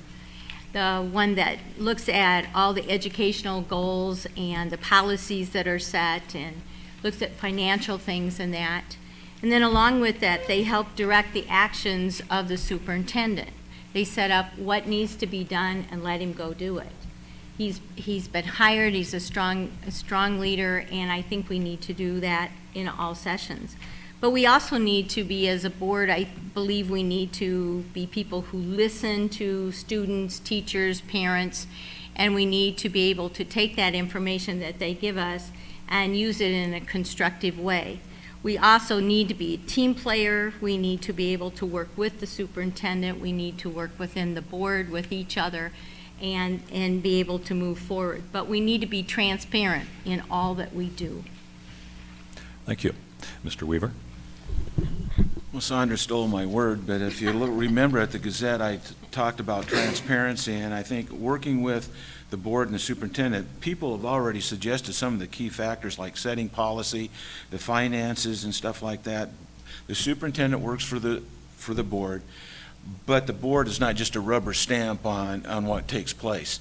the one that looks at all the educational goals and the policies that are set and looks at financial things and that. And then along with that, they help direct the actions of the superintendent. They set up what needs to be done and let him go do it. He's been hired, he's a strong leader, and I think we need to do that in all sessions. But we also need to be, as a board, I believe we need to be people who listen to students, teachers, parents, and we need to be able to take that information that they give us and use it in a constructive way. We also need to be a team player. We need to be able to work with the superintendent. We need to work within the board with each other and be able to move forward. But we need to be transparent in all that we do. Thank you. Mr. Weaver. Well, Sandra stole my word, but if you remember at the Gazette, I talked about transparency, and I think working with the board and the superintendent, people have already suggested some of the key factors like setting policy, the finances and stuff like that. The superintendent works for the board, but the board is not just a rubber stamp on what takes place.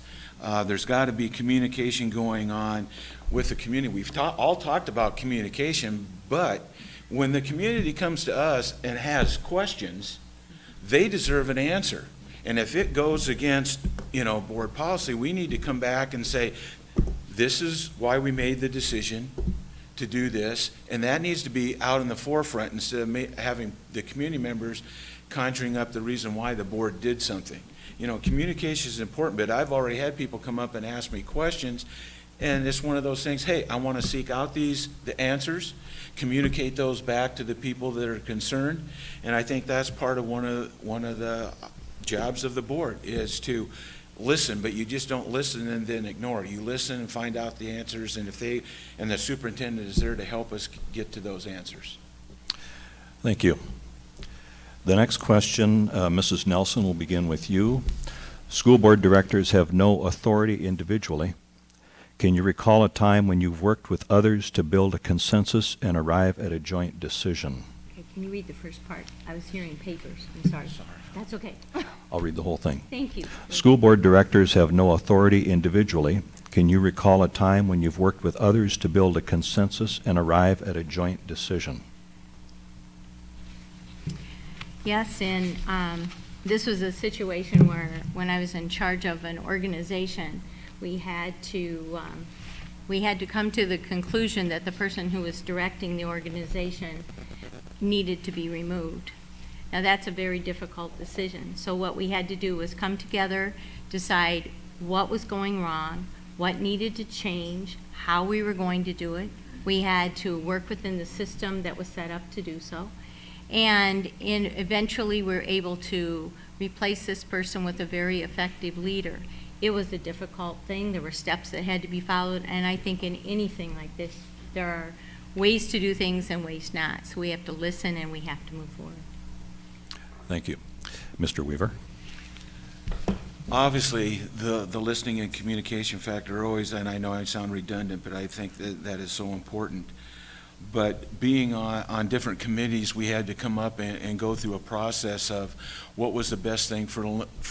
There's got to be communication going on with the community. We've all talked about communication, but when the community comes to us and has questions, they deserve an answer. And if it goes against, board policy, we need to come back and say, this is why we made the decision to do this, and that needs to be out in the forefront instead of having the community members conjuring up the reason why the board did something. Communication is important, but I've already had people come up and ask me questions, and it's one of those things, hey, I want to seek out the answers, communicate those back to the people that are concerned, and I think that's part of one of the jobs of the board is to listen, but you just don't listen and then ignore. You listen and find out the answers, and and the superintendent is there to help us get to those answers. Thank you. The next question, Mrs. Nelson, will begin with you. School board directors have no authority individually. Can you recall a time when you've worked with others to build a consensus and arrive at a joint decision? Okay, can you read the first part? I was hearing papers. I'm sorry. That's okay. I'll read the whole thing. Thank you. School board directors have no authority individually. Can you recall a time when you've worked with others to build a consensus and arrive at a joint decision? Yes, and this was a situation where when I was in charge of an organization, we had to come to the conclusion that the person who was directing the organization needed to be removed. Now that's a very difficult decision. So what we had to do was come together, decide what was going wrong, what needed to change, how we were going to do it. We had to work within the system that was set up to do so. And eventually we were able to replace this person with a very effective leader. It was a difficult thing. There were steps that had to be followed, and I think in anything like this, there are ways to do things and ways not. So we have to listen and we have to move forward. Thank you. Mr. Weaver? Obviously, the listening and communication factor are always, and I know I sound redundant, but I think that is so important. But being on different committees, we had to come up and go through a process of what was the best thing for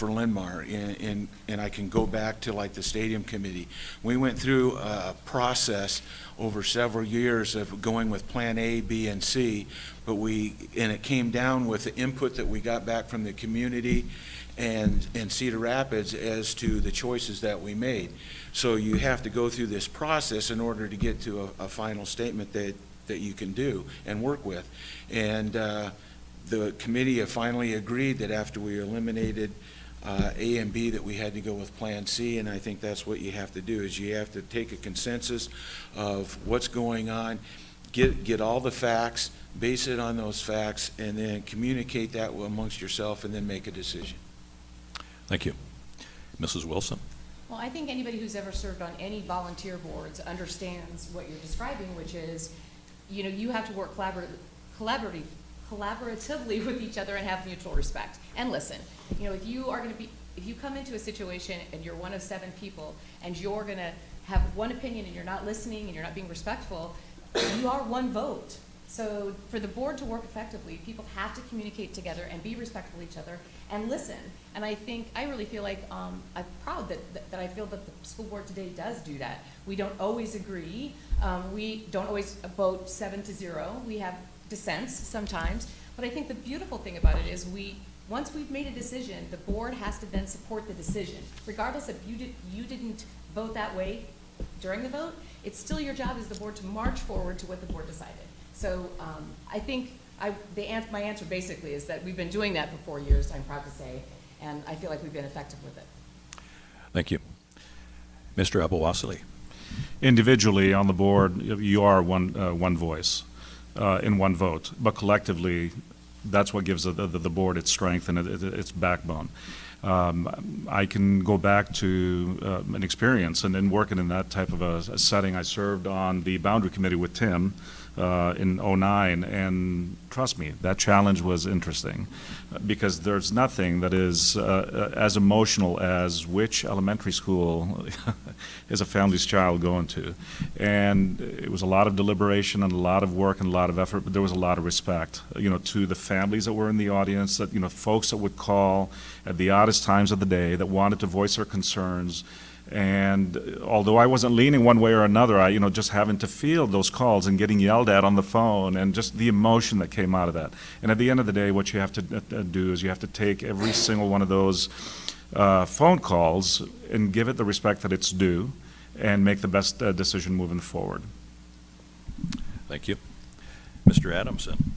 Linn-Mar. And I can go back to like the stadium committee. We went through a process over several years of going with plan A, B, and C, and it came down with the input that we got back from the community and Cedar Rapids as to the choices that we made. So you have to go through this process in order to get to a final statement that you can do and work with. And the committee have finally agreed that after we eliminated A and B that we had to go with Plan C, and I think that's what you have to do, is you have to take a consensus of what's going on, get all the facts, base it on those facts, and then communicate that amongst yourself and then make a decision. Thank you. Mrs. Wilson? Well, I think anybody who's ever served on any volunteer boards understands what you're describing, which is, you know, you have to work collaboratively with each other and have mutual respect and listen. You know, if you come into a situation and you're one of 7 people and you're going to have one opinion and you're not listening and you're not being respectful, you are one vote. So for the board to work effectively, people have to communicate together and be respectful of each other and listen. And I really feel like I'm proud that I feel that the school board today does do that. We don't always agree. We don't always vote 7-0. We have dissents sometimes. But I think the beautiful thing about it is once we've made a decision, the board has to then support the decision. Regardless if you didn't vote that way during the vote, it's still your job as the board to march forward to what the board decided. So I think my answer basically is that we've been doing that for 4 years, I'm proud to say, and I feel like we've been effective with it. Thank you. Mr. Abou-Wassili? Individually on the board, you are one voice in one vote, but collectively, that's what gives the board its strength and its backbone. I can go back to an experience and working in that type of a setting. I served on the boundary committee with Tim in '09, and trust me, that challenge was interesting because there's nothing that is as emotional as which elementary school is a family's child going to. And it was a lot of deliberation and a lot of work and a lot of effort, but there was a lot of respect, you know, to the families that were in the audience, that, you know, folks that would call at the oddest times of the day that wanted to voice their concerns. And although I wasn't leaning one way or another, you know, just having to field those calls and getting yelled at on the phone and just the emotion that came out of that. And at the end of the day, what you have to do is you have to take every single one of those phone calls and give it the respect that it's due and make the best decision moving forward. Thank you. Mr. Adamson?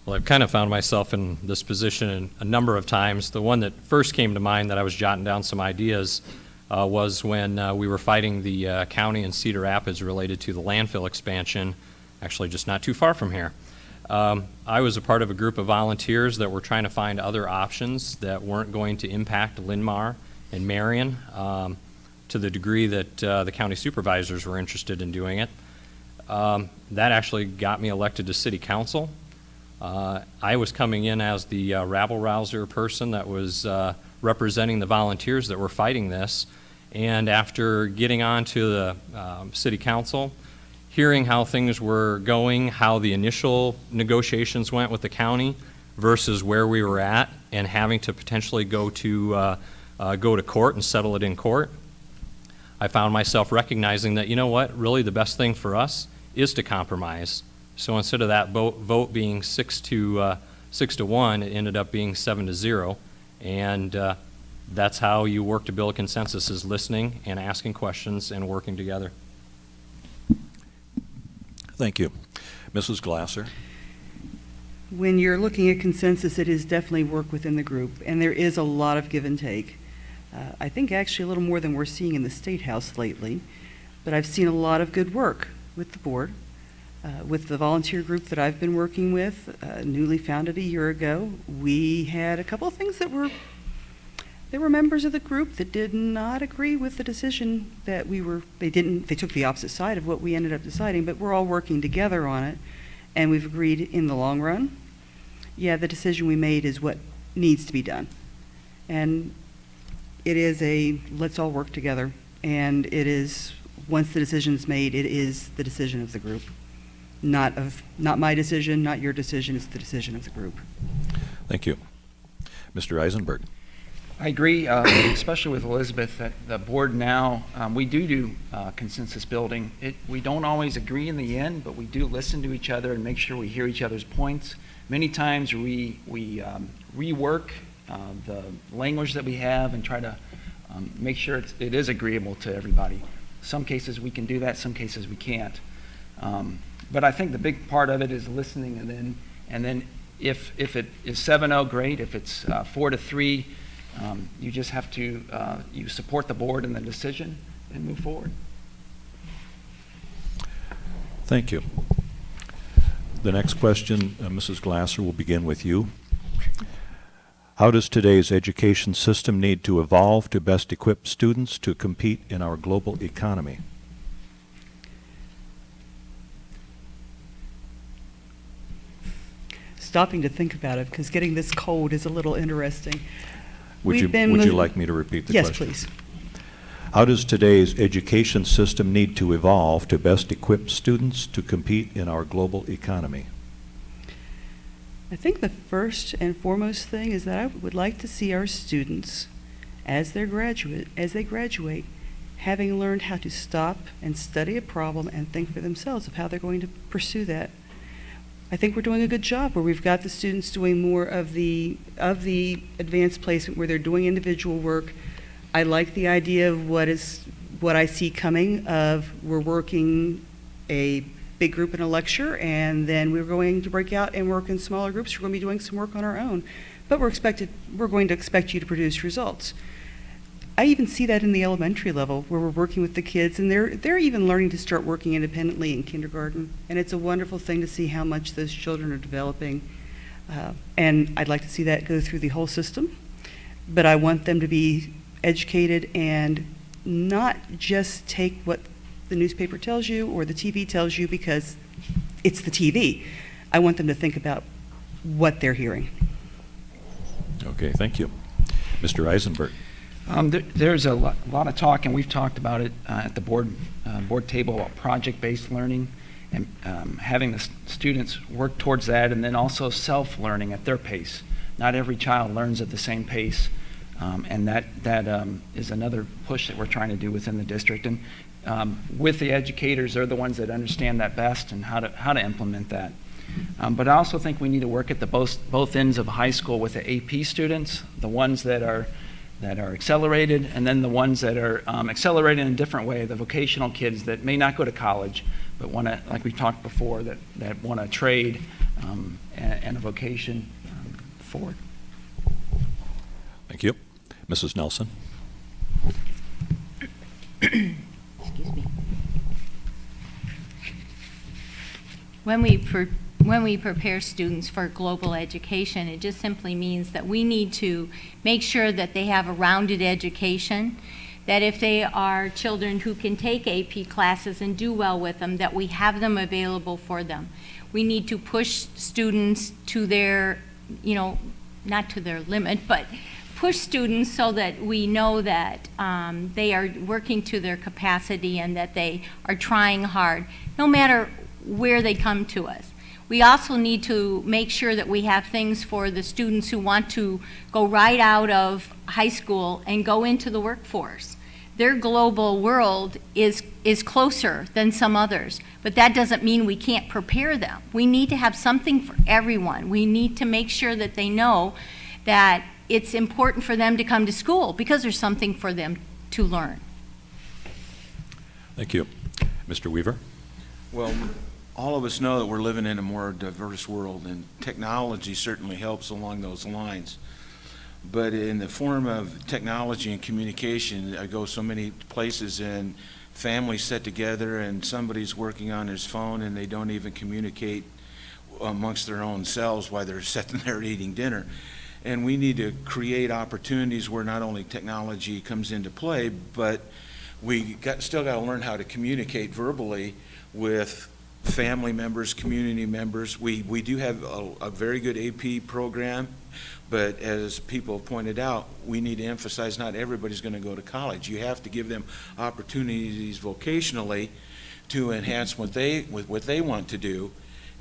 Well, I've kind of found myself in this position a number of times. The one that first came to mind that I was jotting down some ideas was when we were fighting the county in Cedar Rapids related to the landfill expansion, actually just not too far from here. I was a part of a group of volunteers that were trying to find other options that weren't going to impact Linn-Mar and Marion to the degree that the county supervisors were interested in doing it. That actually got me elected to city council. I was coming in as the rabble-rouser person that was representing the volunteers that were fighting this, and after getting on to the city council, hearing how things were going, how the initial negotiations went with the county versus where we were at, and having to potentially go to court and settle it in court, I found myself recognizing that, you know what, really the best thing for us is to compromise. So instead of that vote being 6-1, it ended up being 7-0, and that's how you work to build consensus, is listening and asking questions and working together. Thank you. Mrs. Glasser? When you're looking at consensus, it is definitely work within the group, and there is a lot of give and take. I think actually a little more than we're seeing in the State House lately, but I've seen a lot of good work with the board. With the volunteer group that I've been working with, newly founded a year ago, we had a couple of things that were, there were members of the group that did not agree with the decision that they took the opposite side of what we ended up deciding, but we're all working together on it, and we've agreed in the long run, yeah, the decision we made is what needs to be done. And it is let's all work together, and it is, once the decision's made, it is the decision of the group. Not my decision, not your decision, it's the decision of the group. Thank you. Mr. Eisenberg. I agree, especially with Elizabeth, that the board now, we do consensus building. We don't always agree in the end, but we do listen to each other and make sure we hear each other's points. Many times we rework the language that we have and try to make sure it is agreeable to everybody. Some cases we can do that, some cases we can't. But I think the big part of it is listening, and then if it is 7-0, great. If it's 4-3, you just have to you support the board in the decision and move forward. Thank you. The next question, Mrs. Glasser, will begin with you. How does today's education system need to evolve to best equip students to compete in our global economy? Stopping to think about it, because getting this cold is a little interesting. Would you like me to repeat the question? Yes, please. How does today's education system need to evolve to best equip students to compete in our global economy? I think the first and foremost thing is that I would like to see our students, as they graduate, having learned how to stop and study a problem and think for themselves of how they're going to pursue that. I think we're doing a good job where we've got the students doing more of the advanced placement where they're doing individual work. I like the idea of what I see coming of we're working a big group in a lecture, and then we're going to break out and work in smaller groups. We're going to be doing some work on our own, but we're going to expect you to produce results. I even see that in the elementary level where we're working with the kids, and they're even learning to start working independently in kindergarten, and it's a wonderful thing to see how much those children are developing, and I'd like to see that go through the whole system, but I want them to be educated and not just take what the newspaper tells you or the TV tells you because it's the TV. I want them to think about what they're hearing. Okay, thank you. Mr. Eisenberg. There's a lot of talk, and we've talked about it at the board table about project-based learning and having the students work towards that, and then also self-learning at their pace. Not every child learns at the same pace, and that is another push that we're trying to do within the district. And with the educators, they're the ones that understand that best and how to implement that. But I also think we need to work at the both ends of high school with the AP students, the ones that are accelerated, and then the ones that are accelerated in a different way, the vocational kids that may not go to college, but want to, like we talked before, that want to trade and a vocation forward. Thank you. Mrs. Nelson. Excuse me. When we prepare students for global education, it just simply means that we need to make sure that they have a rounded education, that if they are children who can take AP classes and do well with them, that we have them available for them. We need to push students to their, not to their limit, but push students so that we know that they are working to their capacity and that they are trying hard, no matter where they come to us. We also need to make sure that we have things for the students who want to go right out of high school and go into the workforce. Their global world is closer than some others, but that doesn't mean we can't prepare them. We need to have something for everyone. We need to make sure that they know that it's important for them to come to school because there's something for them to learn. Thank you. Mr. Weaver. Well, all of us know that we're living in a more diverse world, and technology certainly helps along those lines. But in the form of technology and communication, I go so many places, and families sit together and somebody's working on his phone and they don't even communicate amongst their own selves while they're sitting there eating dinner. And we need to create opportunities where not only technology comes into play, but still got to learn how to communicate verbally with family members, community members. We do have a very good AP program, but as people have pointed out, we need to emphasize not everybody's going to go to college. You have to give them opportunities vocationally to enhance what they want to do.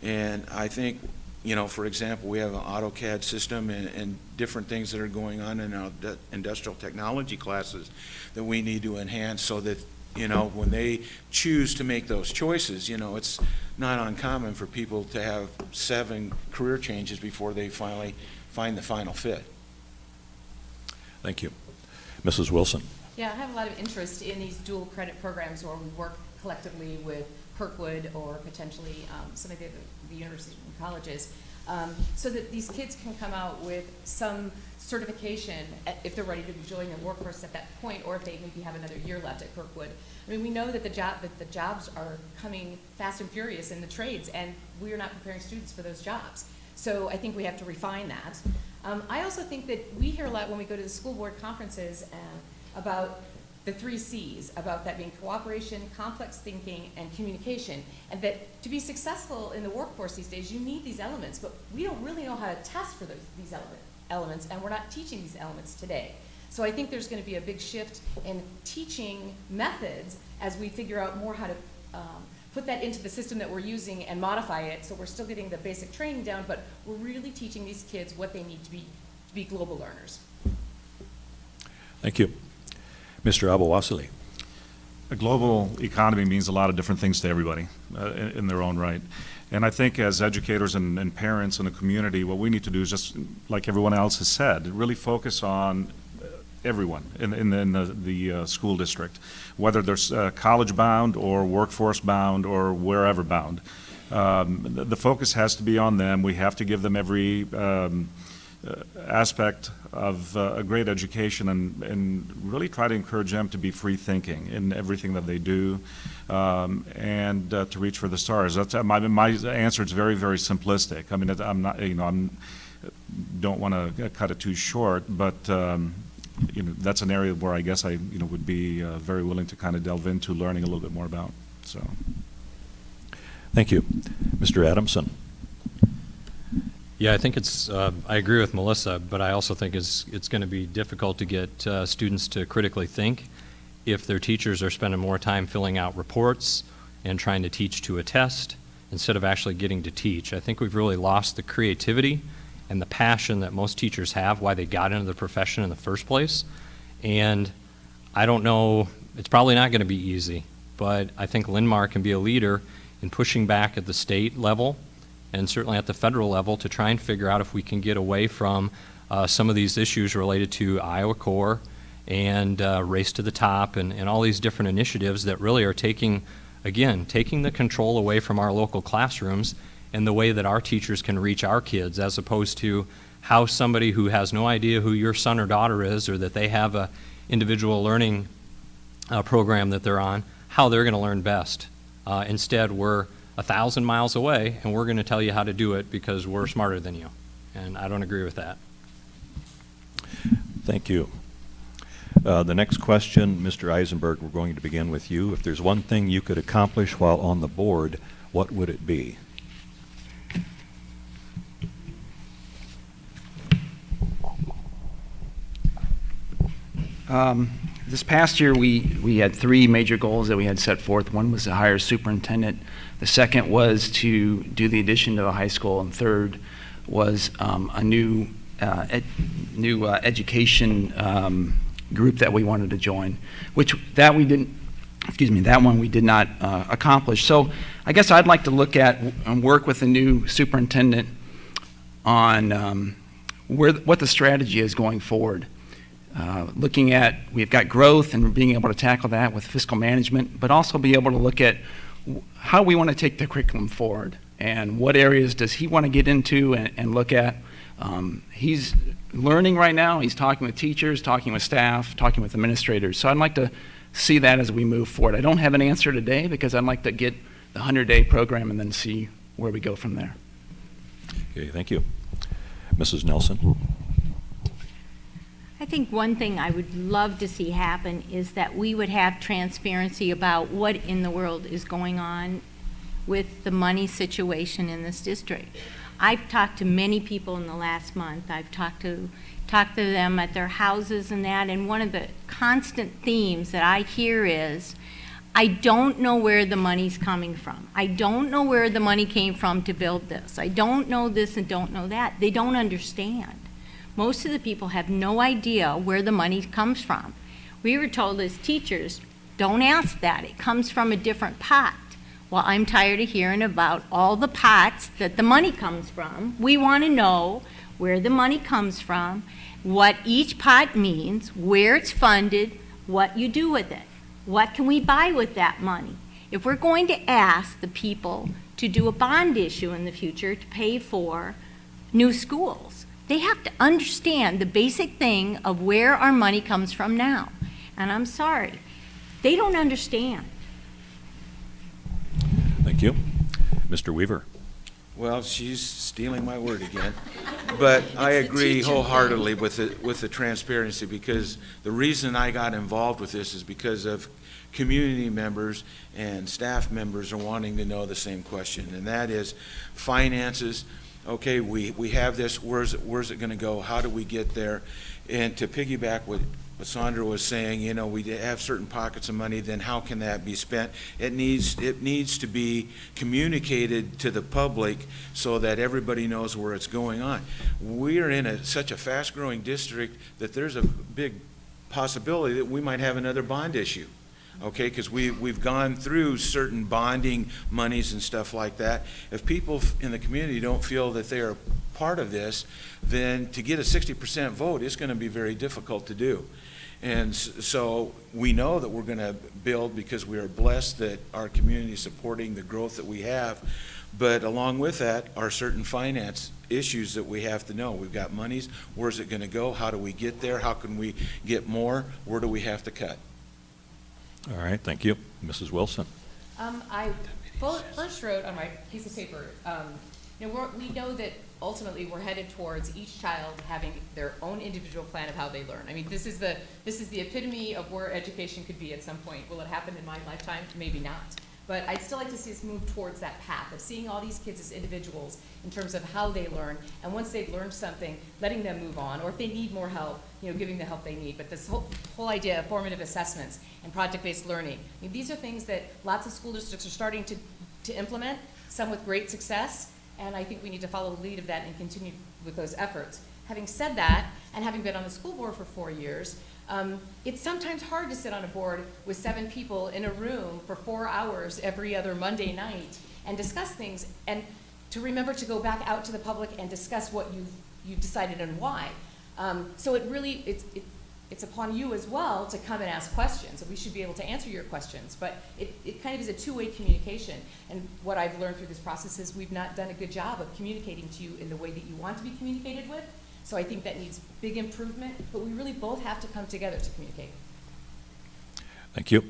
And I think, you know, for example, we have an AutoCAD system and different things that are going on in our industrial technology classes that we need to enhance so that, you know, when they choose to make those choices, you know, it's not uncommon for people to have 7 career changes before they finally find the final fit. Thank you. Mrs. Wilson. Yeah, I have a lot of interest in these dual credit programs where we work collectively with Kirkwood or potentially some of the universities and colleges, so that these kids can come out with some certification if they're ready to join the workforce at that point, or if they maybe have another year left at Kirkwood. I mean, we know that the jobs are coming fast and furious in the trades, and we are not preparing students for those jobs. So I think we have to refine that. I also think that we hear a lot when we go to the school board conferences about the 3 C's, about that being cooperation, complex thinking, and communication, and that to be successful in the workforce these days, you need these elements, but we don't really know how to test for these elements, and we're not teaching these elements today. So I think there's going to be a big shift in teaching methods as we figure out more how to put that into the system that we're using and modify it, so we're still getting the basic training down, but we're really teaching these kids what they need to be global learners. Thank you. Mr. Abou-Wassili. A global economy means a lot of different things to everybody in their own right. And I think as educators and parents in the community, what we need to do is just, like everyone else has said, really focus on everyone in the school district, whether they're college bound or workforce bound or wherever bound. The focus has to be on them. We have to give them every aspect of a great education and really try to encourage them to be free thinking in everything that they do, and to reach for the stars. That's my answer is very, very simplistic. I mean, I'm not, you know, don't want to cut it too short, but you know, that's an area where I guess I, you know, would be very willing to kind of delve into learning a little bit more about. So, thank you. Mr. Adamson. Yeah, I think it's, I agree with Melissa, but I also think it's going to be difficult to get students to critically think if their teachers are spending more time filling out reports and trying to teach to a test instead of actually getting to teach. I think we've really lost the creativity and the passion that most teachers have, why they got into the profession in the first place. And I don't know, it's probably not going to be easy, but I think Linn-Mar can be a leader in pushing back at the state level and certainly at the federal level to try and figure out if we can get away from some of these issues related to Iowa Core and Race to the Top and all these different initiatives that really are taking the control away from our local classrooms and the way that our teachers can reach our kids, as opposed to how somebody who has no idea who your son or daughter is, or that they have a individual learning program that they're on, how they're going to learn best. Instead, we're 1,000 miles away, and we're going to tell you how to do it because we're smarter than you. And I don't agree with that. Thank you. The next question, Mr. Eisenberg, we're going to begin with you. If there's one thing you could accomplish while on the board, what would it be? This past year, we had 3 major goals that we had set forth. One was to hire a superintendent. The second was to do the addition to the high school, and third was a new education group that we wanted to join, that one we did not accomplish. So I guess I'd like to look at and work with the new superintendent on what the strategy is going forward. Looking at, we've got growth and being able to tackle that with fiscal management, but also be able to look at how we want to take the curriculum forward and what areas does he want to get into and look at. He's learning right now. He's talking with teachers, talking with staff, talking with administrators. So I'd like to see that as we move forward. I don't have an answer today because I'd like to get the 100-day program and then see where we go from there. Okay, thank you. Mrs. Nelson? I think one thing I would love to see happen is that we would have transparency about what in the world is going on with the money situation in this district. I've talked to many people in the last month. I've talked to them at their houses and that, and one of the constant themes that I hear is, I don't know where the money's coming from. I don't know where the money came from to build this. I don't know this and don't know that. They don't understand. Most of the people have no idea where the money comes from. We were told as teachers, don't ask that. It comes from a different pot. Well, I'm tired of hearing about all the pots that the money comes from. We want to know where the money comes from, what each pot means, where it's funded, what you do with it. What can we buy with that money? If we're going to ask the people to do a bond issue in the future to pay for new schools, they have to understand the basic thing of where our money comes from now. And I'm sorry, they don't understand. Thank you. Mr. Weaver? Well, she's stealing my word again. But I agree wholeheartedly with the transparency, because the reason I got involved with this is because of community members and staff members are wanting to know the same question, and that is finances. Okay, we have this, where's it going to go? How do we get there? And to piggyback what Sandra was saying, you know, we have certain pockets of money, then how can that be spent? It needs to be communicated to the public so that everybody knows where it's going on. We are in such a fast-growing district that there's a big possibility that we might have another bond issue. Okay, because we've gone through certain bonding monies and stuff like that. If people in the community don't feel that they are part of this, then to get a 60% vote is going to be very difficult to do. And so we know that we're going to build because we are blessed that our community is supporting the growth that we have. But along with that are certain finance issues that we have to know. We've got monies. Where's it going to go? How do we get there? How can we get more? Where do we have to cut? All right, thank you. Mrs. Wilson? I first wrote on my piece of paper, you know, we know that ultimately we're headed towards each child having their own individual plan of how they learn. I mean, this is the epitome of where education could be at some point. Will it happen in my lifetime? Maybe not. But I'd still like to see us move towards that path of seeing all these kids as individuals in terms of how they learn, and once they've learned something, letting them move on, or if they need more help, you know, giving the help they need. But this whole idea of formative assessments and project-based learning, I mean, these are things that lots of school districts are starting to implement, some with great success, and I think we need to follow the lead of that and continue with those efforts. Having said that, and having been on the school board for 4 years, it's sometimes hard to sit on a board with 7 people in a room for 4 hours every other Monday night and discuss things, and to remember to go back out to the public and discuss what you've decided and why. So it's upon you as well to come and ask questions, and we should be able to answer your questions, but it kind of is a two-way communication. And what I've learned through this process is we've not done a good job of communicating to you in the way that you want to be communicated with. So I think that needs big improvement, but we really both have to come together to communicate. Thank you.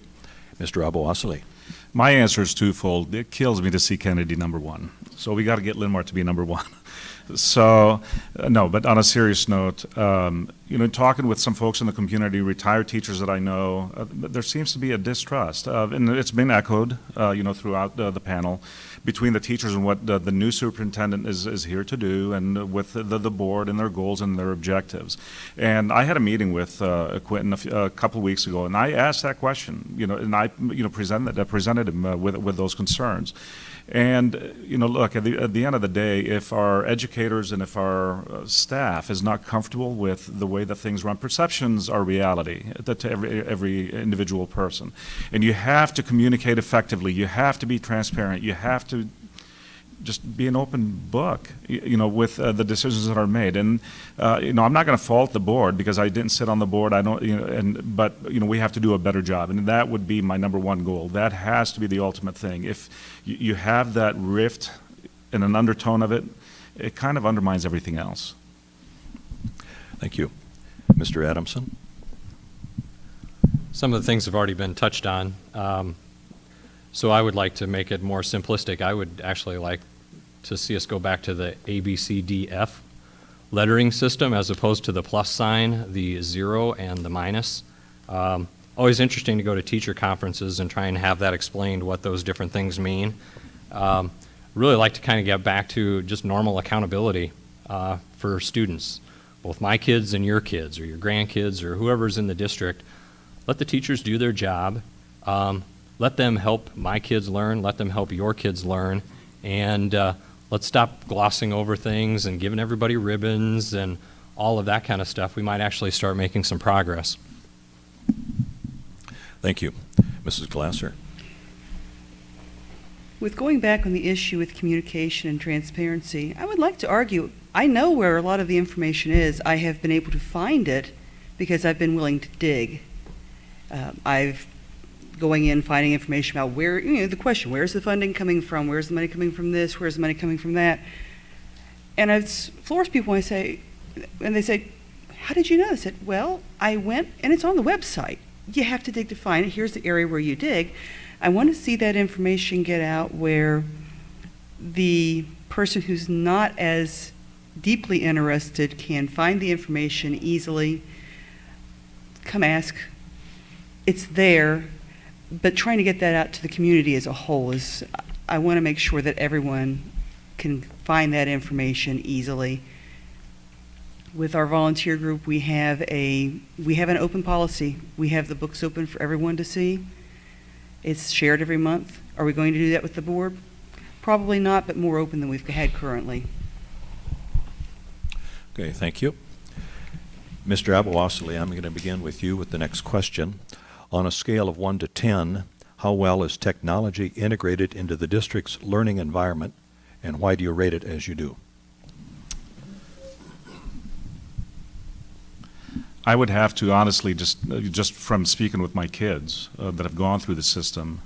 Mr. Abou-Assali? My answer is twofold. It kills me to see Kennedy #1. So we got to get Linn-Mar to be #1. So, no, but on a serious note, you know, talking with some folks in the community, retired teachers that I know, there seems to be a distrust, and it's been echoed, you know, throughout the panel, between the teachers and what the new superintendent is here to do, and with the board and their goals and their objectives. And I had a meeting with Quentin a couple of weeks ago, and I asked that question, you know, and I, you know, presented him with those concerns. And, you know, look, at the end of the day, if our educators and if our staff is not comfortable with the way that things run, perceptions are reality to every individual person. And you have to communicate effectively. You have to be transparent. You have to just be an open book, you know, with the decisions that are made. And you know, I'm not going to fault the board because I didn't sit on the board. I don't, you know, but you know, we have to do a better job, and that would be my #1 goal. That has to be the ultimate thing. If you have that rift and an undertone of it, it kind of undermines everything else. Thank you. Mr. Adamson? Some of the things have already been touched on. So I would like to make it more simplistic. I would actually like to see us go back to the ABCDF lettering system as opposed to the plus sign, the 0, and the minus. Always interesting to go to teacher conferences and try and have that explained what those different things mean. Really like to kind of get back to just normal accountability for students, both my kids and your kids or your grandkids or whoever's in the district. Let the teachers do their job. Let them help my kids learn. Let them help your kids learn. And let's stop glossing over things and giving everybody ribbons and all of that kind of stuff. We might actually start making some progress. Thank you. Mrs. Glasser. With going back on the issue with communication and transparency, I would like to argue, I know where a lot of the information is. I have been able to find it because I've been willing to dig. I've going in, finding information about where, the question, where's the funding coming from? Where's the money coming from this? Where's the money coming from that? And I've floors people when they say, how did you know? I said, well, I went, and it's on the website. You have to dig to find it. Here's the area where you dig. I want to see that information get out where the person who's not as deeply interested can find the information easily, come ask. It's there, but trying to get that out to the community as a whole is, I want to make sure that everyone can find that information easily. With our volunteer group, we have an open policy. We have the books open for everyone to see. It's shared every month. Are we going to do that with the board? Probably not, but more open than we've had currently. Okay, thank you. Mr. Abou-Osley, I'm going to begin with you with the next question. On a scale of 1 to 10, how well is technology integrated into the district's learning environment, and why do you rate it as you do? I would have to honestly, just from speaking with my kids that have gone through the system,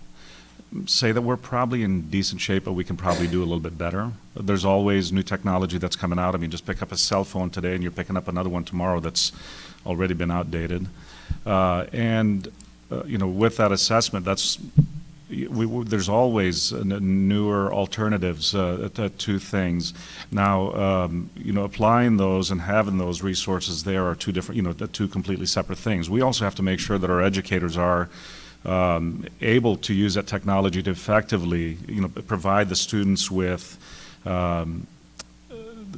say that we're probably in decent shape, but we can probably do a little bit better. There's always new technology that's coming out. I mean, just pick up a cell phone today and you're picking up another one tomorrow that's already been outdated. With that assessment, there's always newer alternatives to things. Now, applying those and having those resources there are two different, two completely separate things. We also have to make sure that our educators are able to use that technology to effectively, provide the students with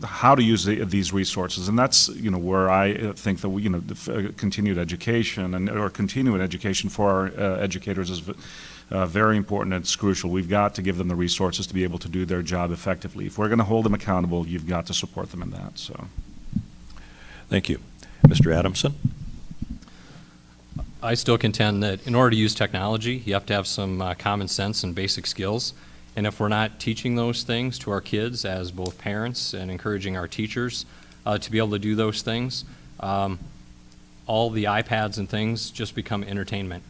how to use these resources, and that's where I think that the continued education or continuing education for our educators is very important and it's crucial. We've got to give them the resources to be able to do their job effectively. If we're going to hold them accountable, you've got to support them in that. So, thank you, Mr. Adamson. I still contend that in order to use technology, you have to have some common sense and basic skills. And if we're not teaching those things to our kids as both parents and encouraging our teachers to be able to do those things, all the iPads and things just become entertainment.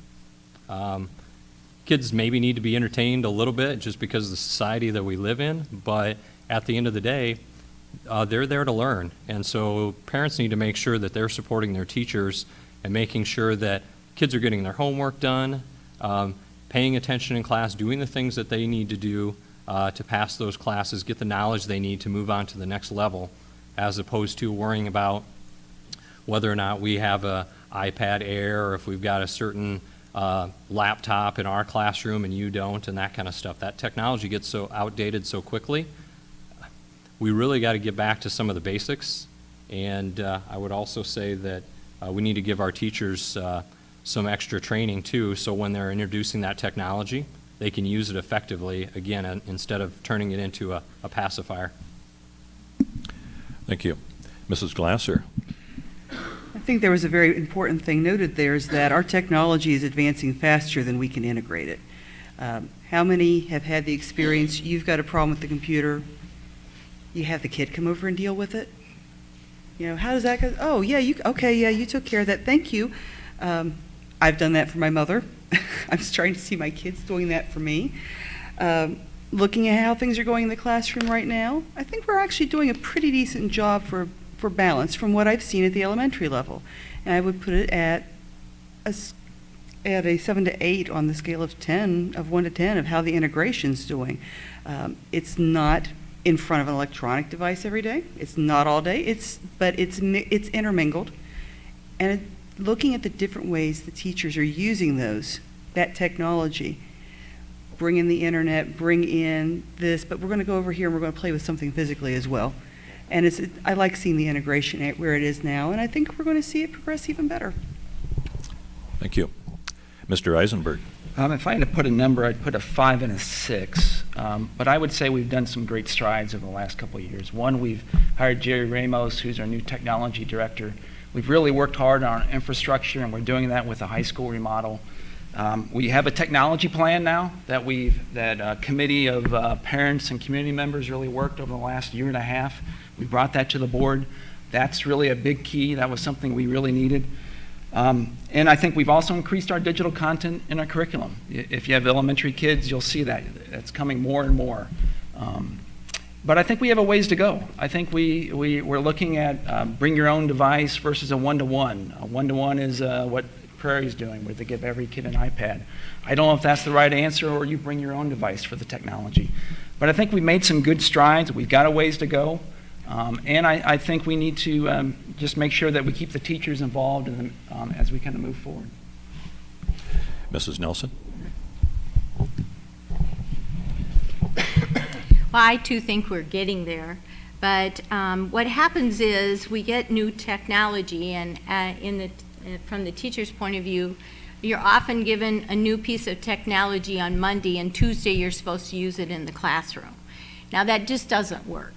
Kids maybe need to be entertained a little bit just because of the society that we live in, but at the end of the day, they're there to learn. And so parents need to make sure that they're supporting their teachers and making sure that kids are getting their homework done, paying attention in class, doing the things that they need to do to pass those classes, get the knowledge they need to move on to the next level, as opposed to worrying about whether or not we have a iPad Air or if we've got a certain laptop in our classroom and you don't, and that kind of stuff. That technology gets so outdated so quickly. We really got to get back to some of the basics, and I would also say that we need to give our teachers some extra training too, so when they're introducing that technology, they can use it effectively, again, instead of turning it into a pacifier. Thank you. Mrs. Glasser. I think there was a very important thing noted there is that our technology is advancing faster than we can integrate it. How many have had the experience, you've got a problem with the computer, you have the kid come over and deal with it? How does that go? Oh, yeah, you took care of that, thank you. I've done that for my mother. I'm starting to see my kids doing that for me. Looking at how things are going in the classroom right now, I think we're actually doing a pretty decent job for balance from what I've seen at the elementary level. And I would put it at at a 7 to 8 on the scale of 10, of 1 to 10, of how the integration's doing. It's not in front of an electronic device every day. It's not all day. But it's intermingled. And looking at the different ways the teachers are using that technology, bring in the internet, bring in this, but we're going to go over here and we're going to play with something physically as well. And I like seeing the integration at where it is now, and I think we're going to see it progress even better. Thank you. Mr. Eisenberg. If I had to put a number, I'd put a 5 and a 6. But I would say we've done some great strides over the last couple of years. One, we've hired Jerry Ramos, who's our new technology director. We've really worked hard on our infrastructure, and we're doing that with a high school remodel. We have a technology plan now that a committee of parents and community members really worked over the last year and a half. We brought that to the board. That's really a big key. That was something we really needed. And I think we've also increased our digital content in our curriculum. If you have elementary kids, you'll see that. That's coming more and more. But I think we have a ways to go. I think we're looking at bring your own device versus a one-to-one. A one-to-one is what Prairie's doing, where they give every kid an iPad. I don't know if that's the right answer, or you bring your own device for the technology. But I think we've made some good strides. We've got a ways to go. And I think we need to just make sure that we keep the teachers involved as we kind of move forward. Mrs. Nelson. Well, I too think we're getting there. But what happens is we get new technology, and from the teacher's point of view, you're often given a new piece of technology on Monday, and Tuesday you're supposed to use it in the classroom. Now that just doesn't work.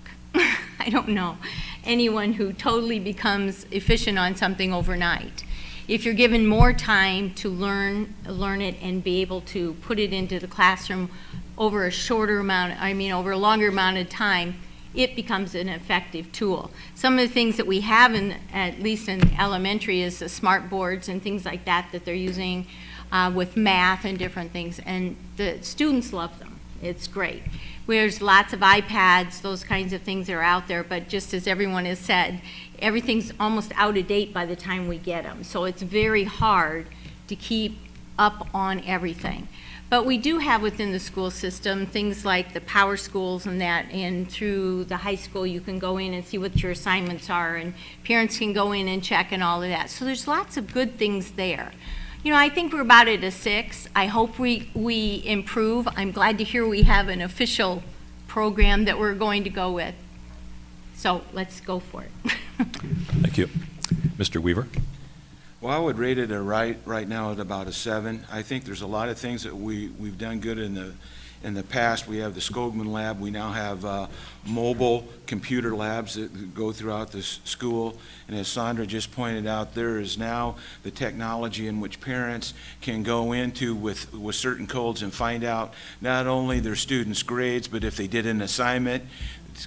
I don't know anyone who totally becomes efficient on something overnight. If you're given more time to learn it and be able to put it into the classroom over over a longer amount of time, it becomes an effective tool. Some of the things that we have, at least in elementary, is the smart boards and things like that they're using with math and different things, and the students love them. It's great. There's lots of iPads, those kinds of things that are out there, but just as everyone has said, everything's almost out of date by the time we get them. So it's very hard to keep up on everything. But we do have within the school system things like the power schools and that, and through the high school you can go in and see what your assignments are, and parents can go in and check and all of that. So there's lots of good things there. You know, I think we're about at a 6. I hope we improve. I'm glad to hear we have an official program that we're going to go with. So let's go for it. Thank you. Mr. Weaver. Well, I would rate it right now at about a 7. I think there's a lot of things that we've done good in the past. We have the Skogman Lab. We now have mobile computer labs that go throughout the school. And as Sandra just pointed out, there is now the technology in which parents can go into with certain codes and find out not only their students' grades, but if they did an assignment.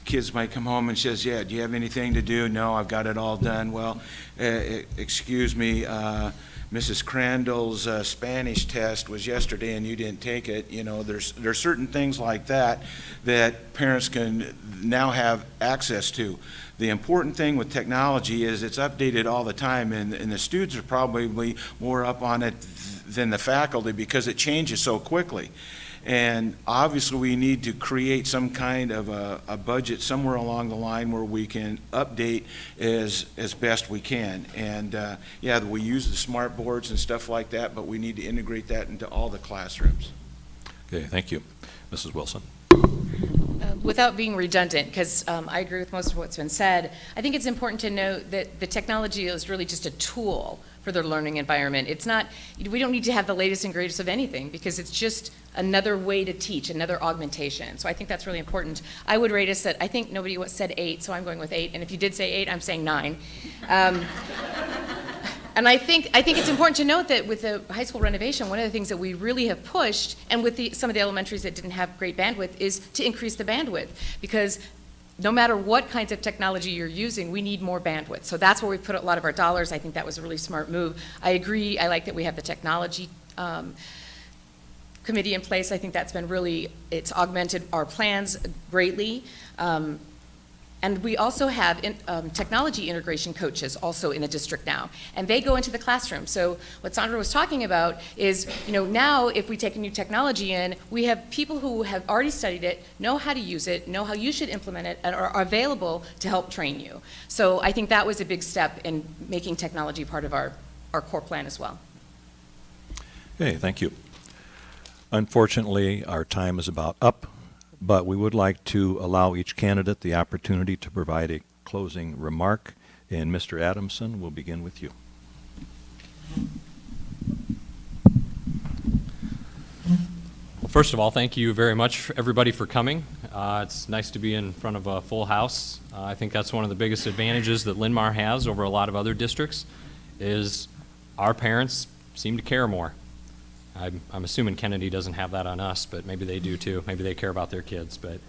Kids might come home and says, yeah, do you have anything to do? No, I've got it all done. Well, excuse me, Mrs. Crandall's Spanish test was yesterday and you didn't take it. You know, there's certain things like that that parents can now have access to. The important thing with technology is it's updated all the time, and the students are probably more up on it than the faculty because it changes so quickly. And obviously we need to create some kind of a budget somewhere along the line where we can update as best we can. And yeah, we use the smart boards and stuff like that, but we need to integrate that into all the classrooms. Okay, thank you. Mrs. Wilson. Without being redundant, because I agree with most of what's been said, I think it's important to note that the technology is really just a tool for their learning environment. It's not, we don't need to have the latest and greatest of anything, because it's just another way to teach, another augmentation. So I think that's really important. I would rate us at, I think nobody said 8, so I'm going with 8, and if you did say 8, I'm saying 9. And I think it's important to note that with the high school renovation, one of the things that we really have pushed, and with some of the elementaries that didn't have great bandwidth, is to increase the bandwidth, because no matter what kinds of technology you're using, we need more bandwidth. So that's where we put a lot of our dollars. I think that was a really smart move. I agree. I like that we have the technology committee in place. I think that's been really, it's augmented our plans greatly. And we also have technology integration coaches also in the district now, and they go into the classroom. So what Sandra was talking about is, now if we take a new technology in, we have people who have already studied it, know how to use it, know how you should implement it, and are available to help train you. So I think that was a big step in making technology part of our core plan as well. Okay, thank you. Unfortunately, our time is about up, but we would like to allow each candidate the opportunity to provide a closing remark. And Mr. Adamson, we'll begin with you. Well, first of all, thank you very much, everybody, for coming. It's nice to be in front of a full house. I think that's one of the biggest advantages that Linn-Mar has over a lot of other districts, is our parents seem to care more. I'm assuming Kennedy doesn't have that on us, but maybe they do too. Maybe they care about their kids. But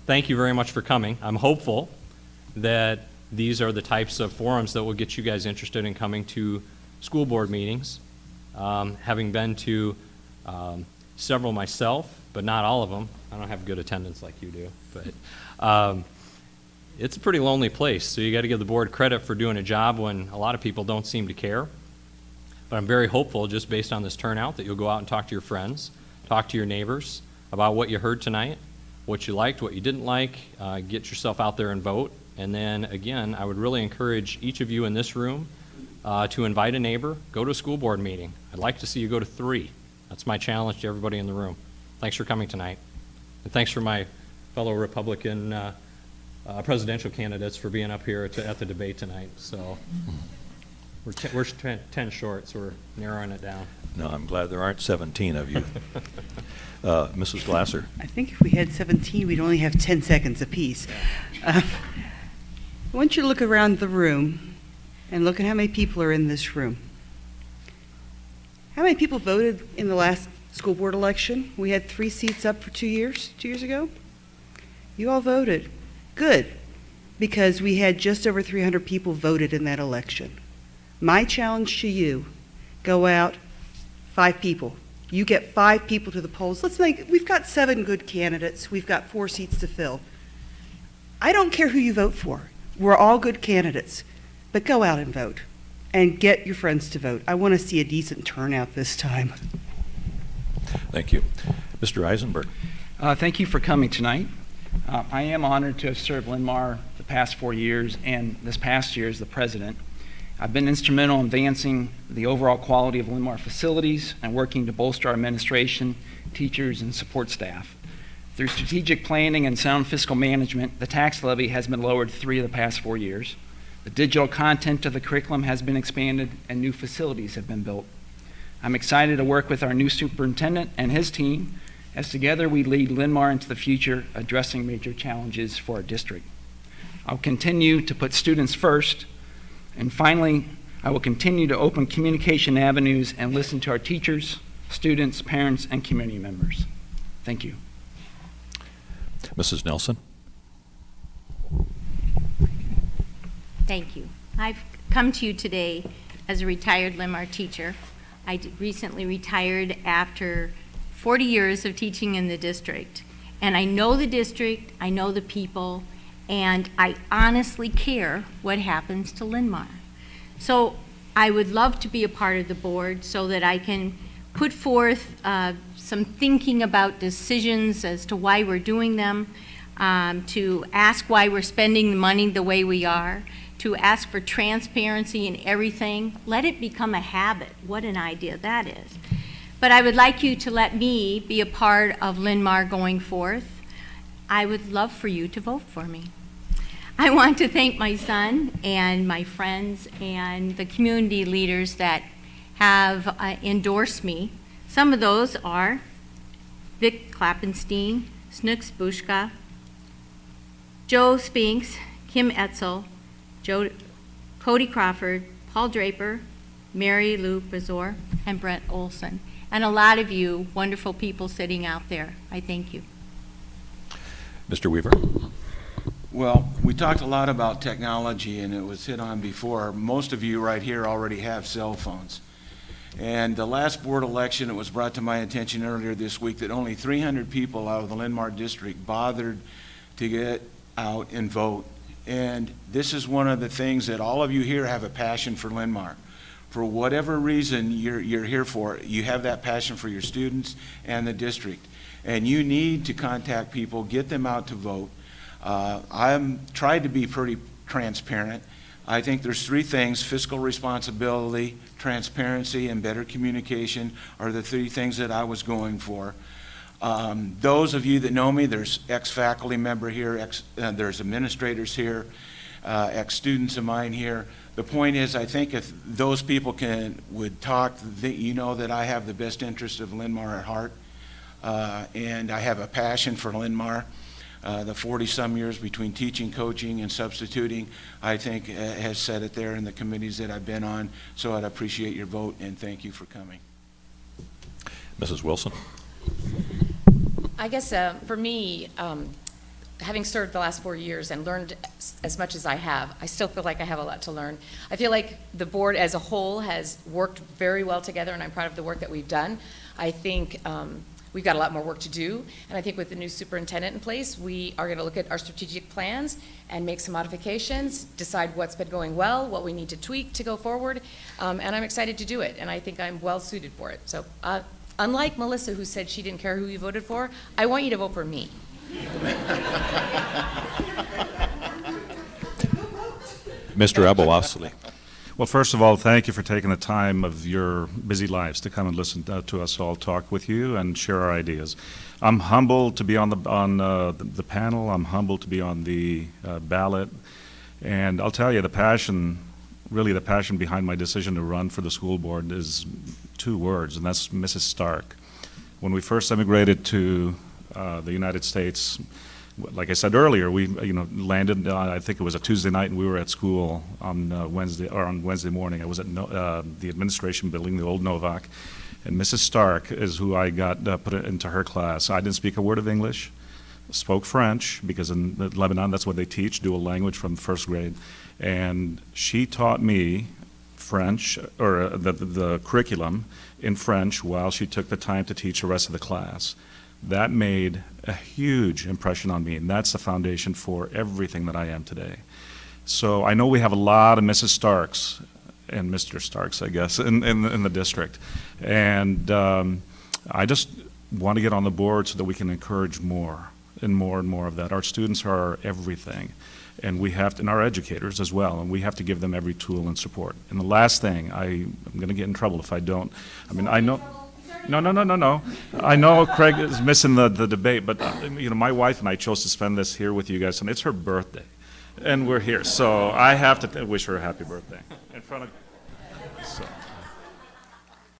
thank you very much for coming. I'm hopeful that these are the types of forums that will get you guys interested in coming to school board meetings. Having been to several myself, but not all of them. I don't have good attendance like you do, but it's a pretty lonely place. So you got to give the board credit for doing a job when a lot of people don't seem to care. But I'm very hopeful, just based on this turnout, that you'll go out and talk to your friends, talk to your neighbors about what you heard tonight, what you liked, what you didn't like, get yourself out there and vote. And then, again, I would really encourage each of you in this room to invite a neighbor, go to a school board meeting. I'd like to see you go to 3. That's my challenge to everybody in the room. Thanks for coming tonight. And thanks for my fellow Republican presidential candidates for being up here at the debate tonight. So. We're 10 short, so we're narrowing it down. No, I'm glad there aren't 17 of you. Mrs. Glasser. I think if we had 17, we'd only have 10 seconds apiece. I want you to look around the room and look at how many people are in this room. How many people voted in the last school board election? We had 3 seats up for 2 years ago. You all voted. Good, because we had just over 300 people voted in that election. My challenge to you, go out, 5 people. You get 5 people to the polls. We've got 7 good candidates. We've got 4 seats to fill. I don't care who you vote for. We're all good candidates. But go out and vote and get your friends to vote. I want to see a decent turnout this time. Thank you. Mr. Eisenberg. Thank you for coming tonight. I am honored to have served Linn-Mar the past 4 years and this past year as the president. I've been instrumental in advancing the overall quality of Linn-Mar facilities and working to bolster our administration, teachers, and support staff. Through strategic planning and sound fiscal management, the tax levy has been lowered 3 of the past 4 years. The digital content of the curriculum has been expanded and new facilities have been built. I'm excited to work with our new superintendent and his team as together we lead Linn-Mar into the future, addressing major challenges for our district. I'll continue to put students first. And finally, I will continue to open communication avenues and listen to our teachers, students, parents, and community members. Thank you. Mrs. Nelson. Thank you. I've come to you today as a retired Linn-Mar teacher. I recently retired after 40 years of teaching in the district. And I know the district, I know the people, and I honestly care what happens to Linn-Mar. So I would love to be a part of the board so that I can put forth some thinking about decisions as to why we're doing them, to ask why we're spending the money the way we are, to ask for transparency in everything. Let it become a habit. What an idea that is. But I would like you to let me be a part of Linn-Mar going forth. I would love for you to vote for me. I want to thank my son and my friends and the community leaders that have endorsed me. Some of those are Vic Klappenstein, Snooks Bushka, Joe Spinks, Kim Etzel, Cody Crawford, Paul Draper, Mary Lou Brazor, and Brett Olson. And a lot of you wonderful people sitting out there. I thank you. Mr. Weaver. Well, we talked a lot about technology, and it was hit on before. Most of you right here already have cell phones. And the last board election, it was brought to my attention earlier this week that only 300 people out of the Linn-Mar district bothered to get out and vote. And this is one of the things that all of you here have a passion for Linn-Mar. For whatever reason you're here for, you have that passion for your students and the district. And you need to contact people, get them out to vote. I'm tried to be pretty transparent. I think there's three things: fiscal responsibility, transparency, and better communication are the three things that I was going for. Those of you that know me, there's ex-faculty member here, there's administrators here, ex-students of mine here. The point is, I think if those people would talk, you know that I have the best interest of Linn-Mar at heart, and I have a passion for Linn-Mar. The 40-some years between teaching, coaching, and substituting, I think has said it there in the committees that I've been on. So I'd appreciate your vote, and thank you for coming. Mrs. Wilson? I guess for me, having served the last 4 years and learned as much as I have, I still feel like I have a lot to learn. I feel like the board as a whole has worked very well together, and I'm proud of the work that we've done. I think we've got a lot more work to do, and I think with the new superintendent in place, we are going to look at our strategic plans and make some modifications, decide what's been going well, what we need to tweak to go forward, and I'm excited to do it, and I think I'm well suited for it. So unlike Melissa, who said she didn't care who you voted for, I want you to vote for me. Mr. Abou-Osley? Well, first of all, thank you for taking the time of your busy lives to come and listen to us all talk with you and share our ideas. I'm humbled to be on the panel. I'm humbled to be on the ballot. And I'll tell you, the passion behind my decision to run for the school board is two words, and that's Mrs. Stark. When we first immigrated to the United States, like I said earlier, we landed. I think it was a Tuesday night, and we were at school on Wednesday morning. I was at the administration building, the old Novak, and Mrs. Stark is who I got put into her class. I didn't speak a word of English, spoke French because in Lebanon that's what they teach, dual language from first grade, and she taught me French, or the curriculum in French, while she took the time to teach the rest of the class. That made a huge impression on me, and that's the foundation for everything that I am today. So I know we have a lot of Mrs. Starks and Mr. Starks, I guess, in the district. And I just want to get on the board so that we can encourage more and more of that. Our students are everything, and we have to, and our educators as well, and we have to give them every tool and support. And the last thing, I'm going to get in trouble if I don't. I mean, I know. No. I know Craig is missing the debate, but my wife and I chose to spend this here with you guys, and it's her birthday, and we're here, so I have to wish her a happy birthday in front of. So.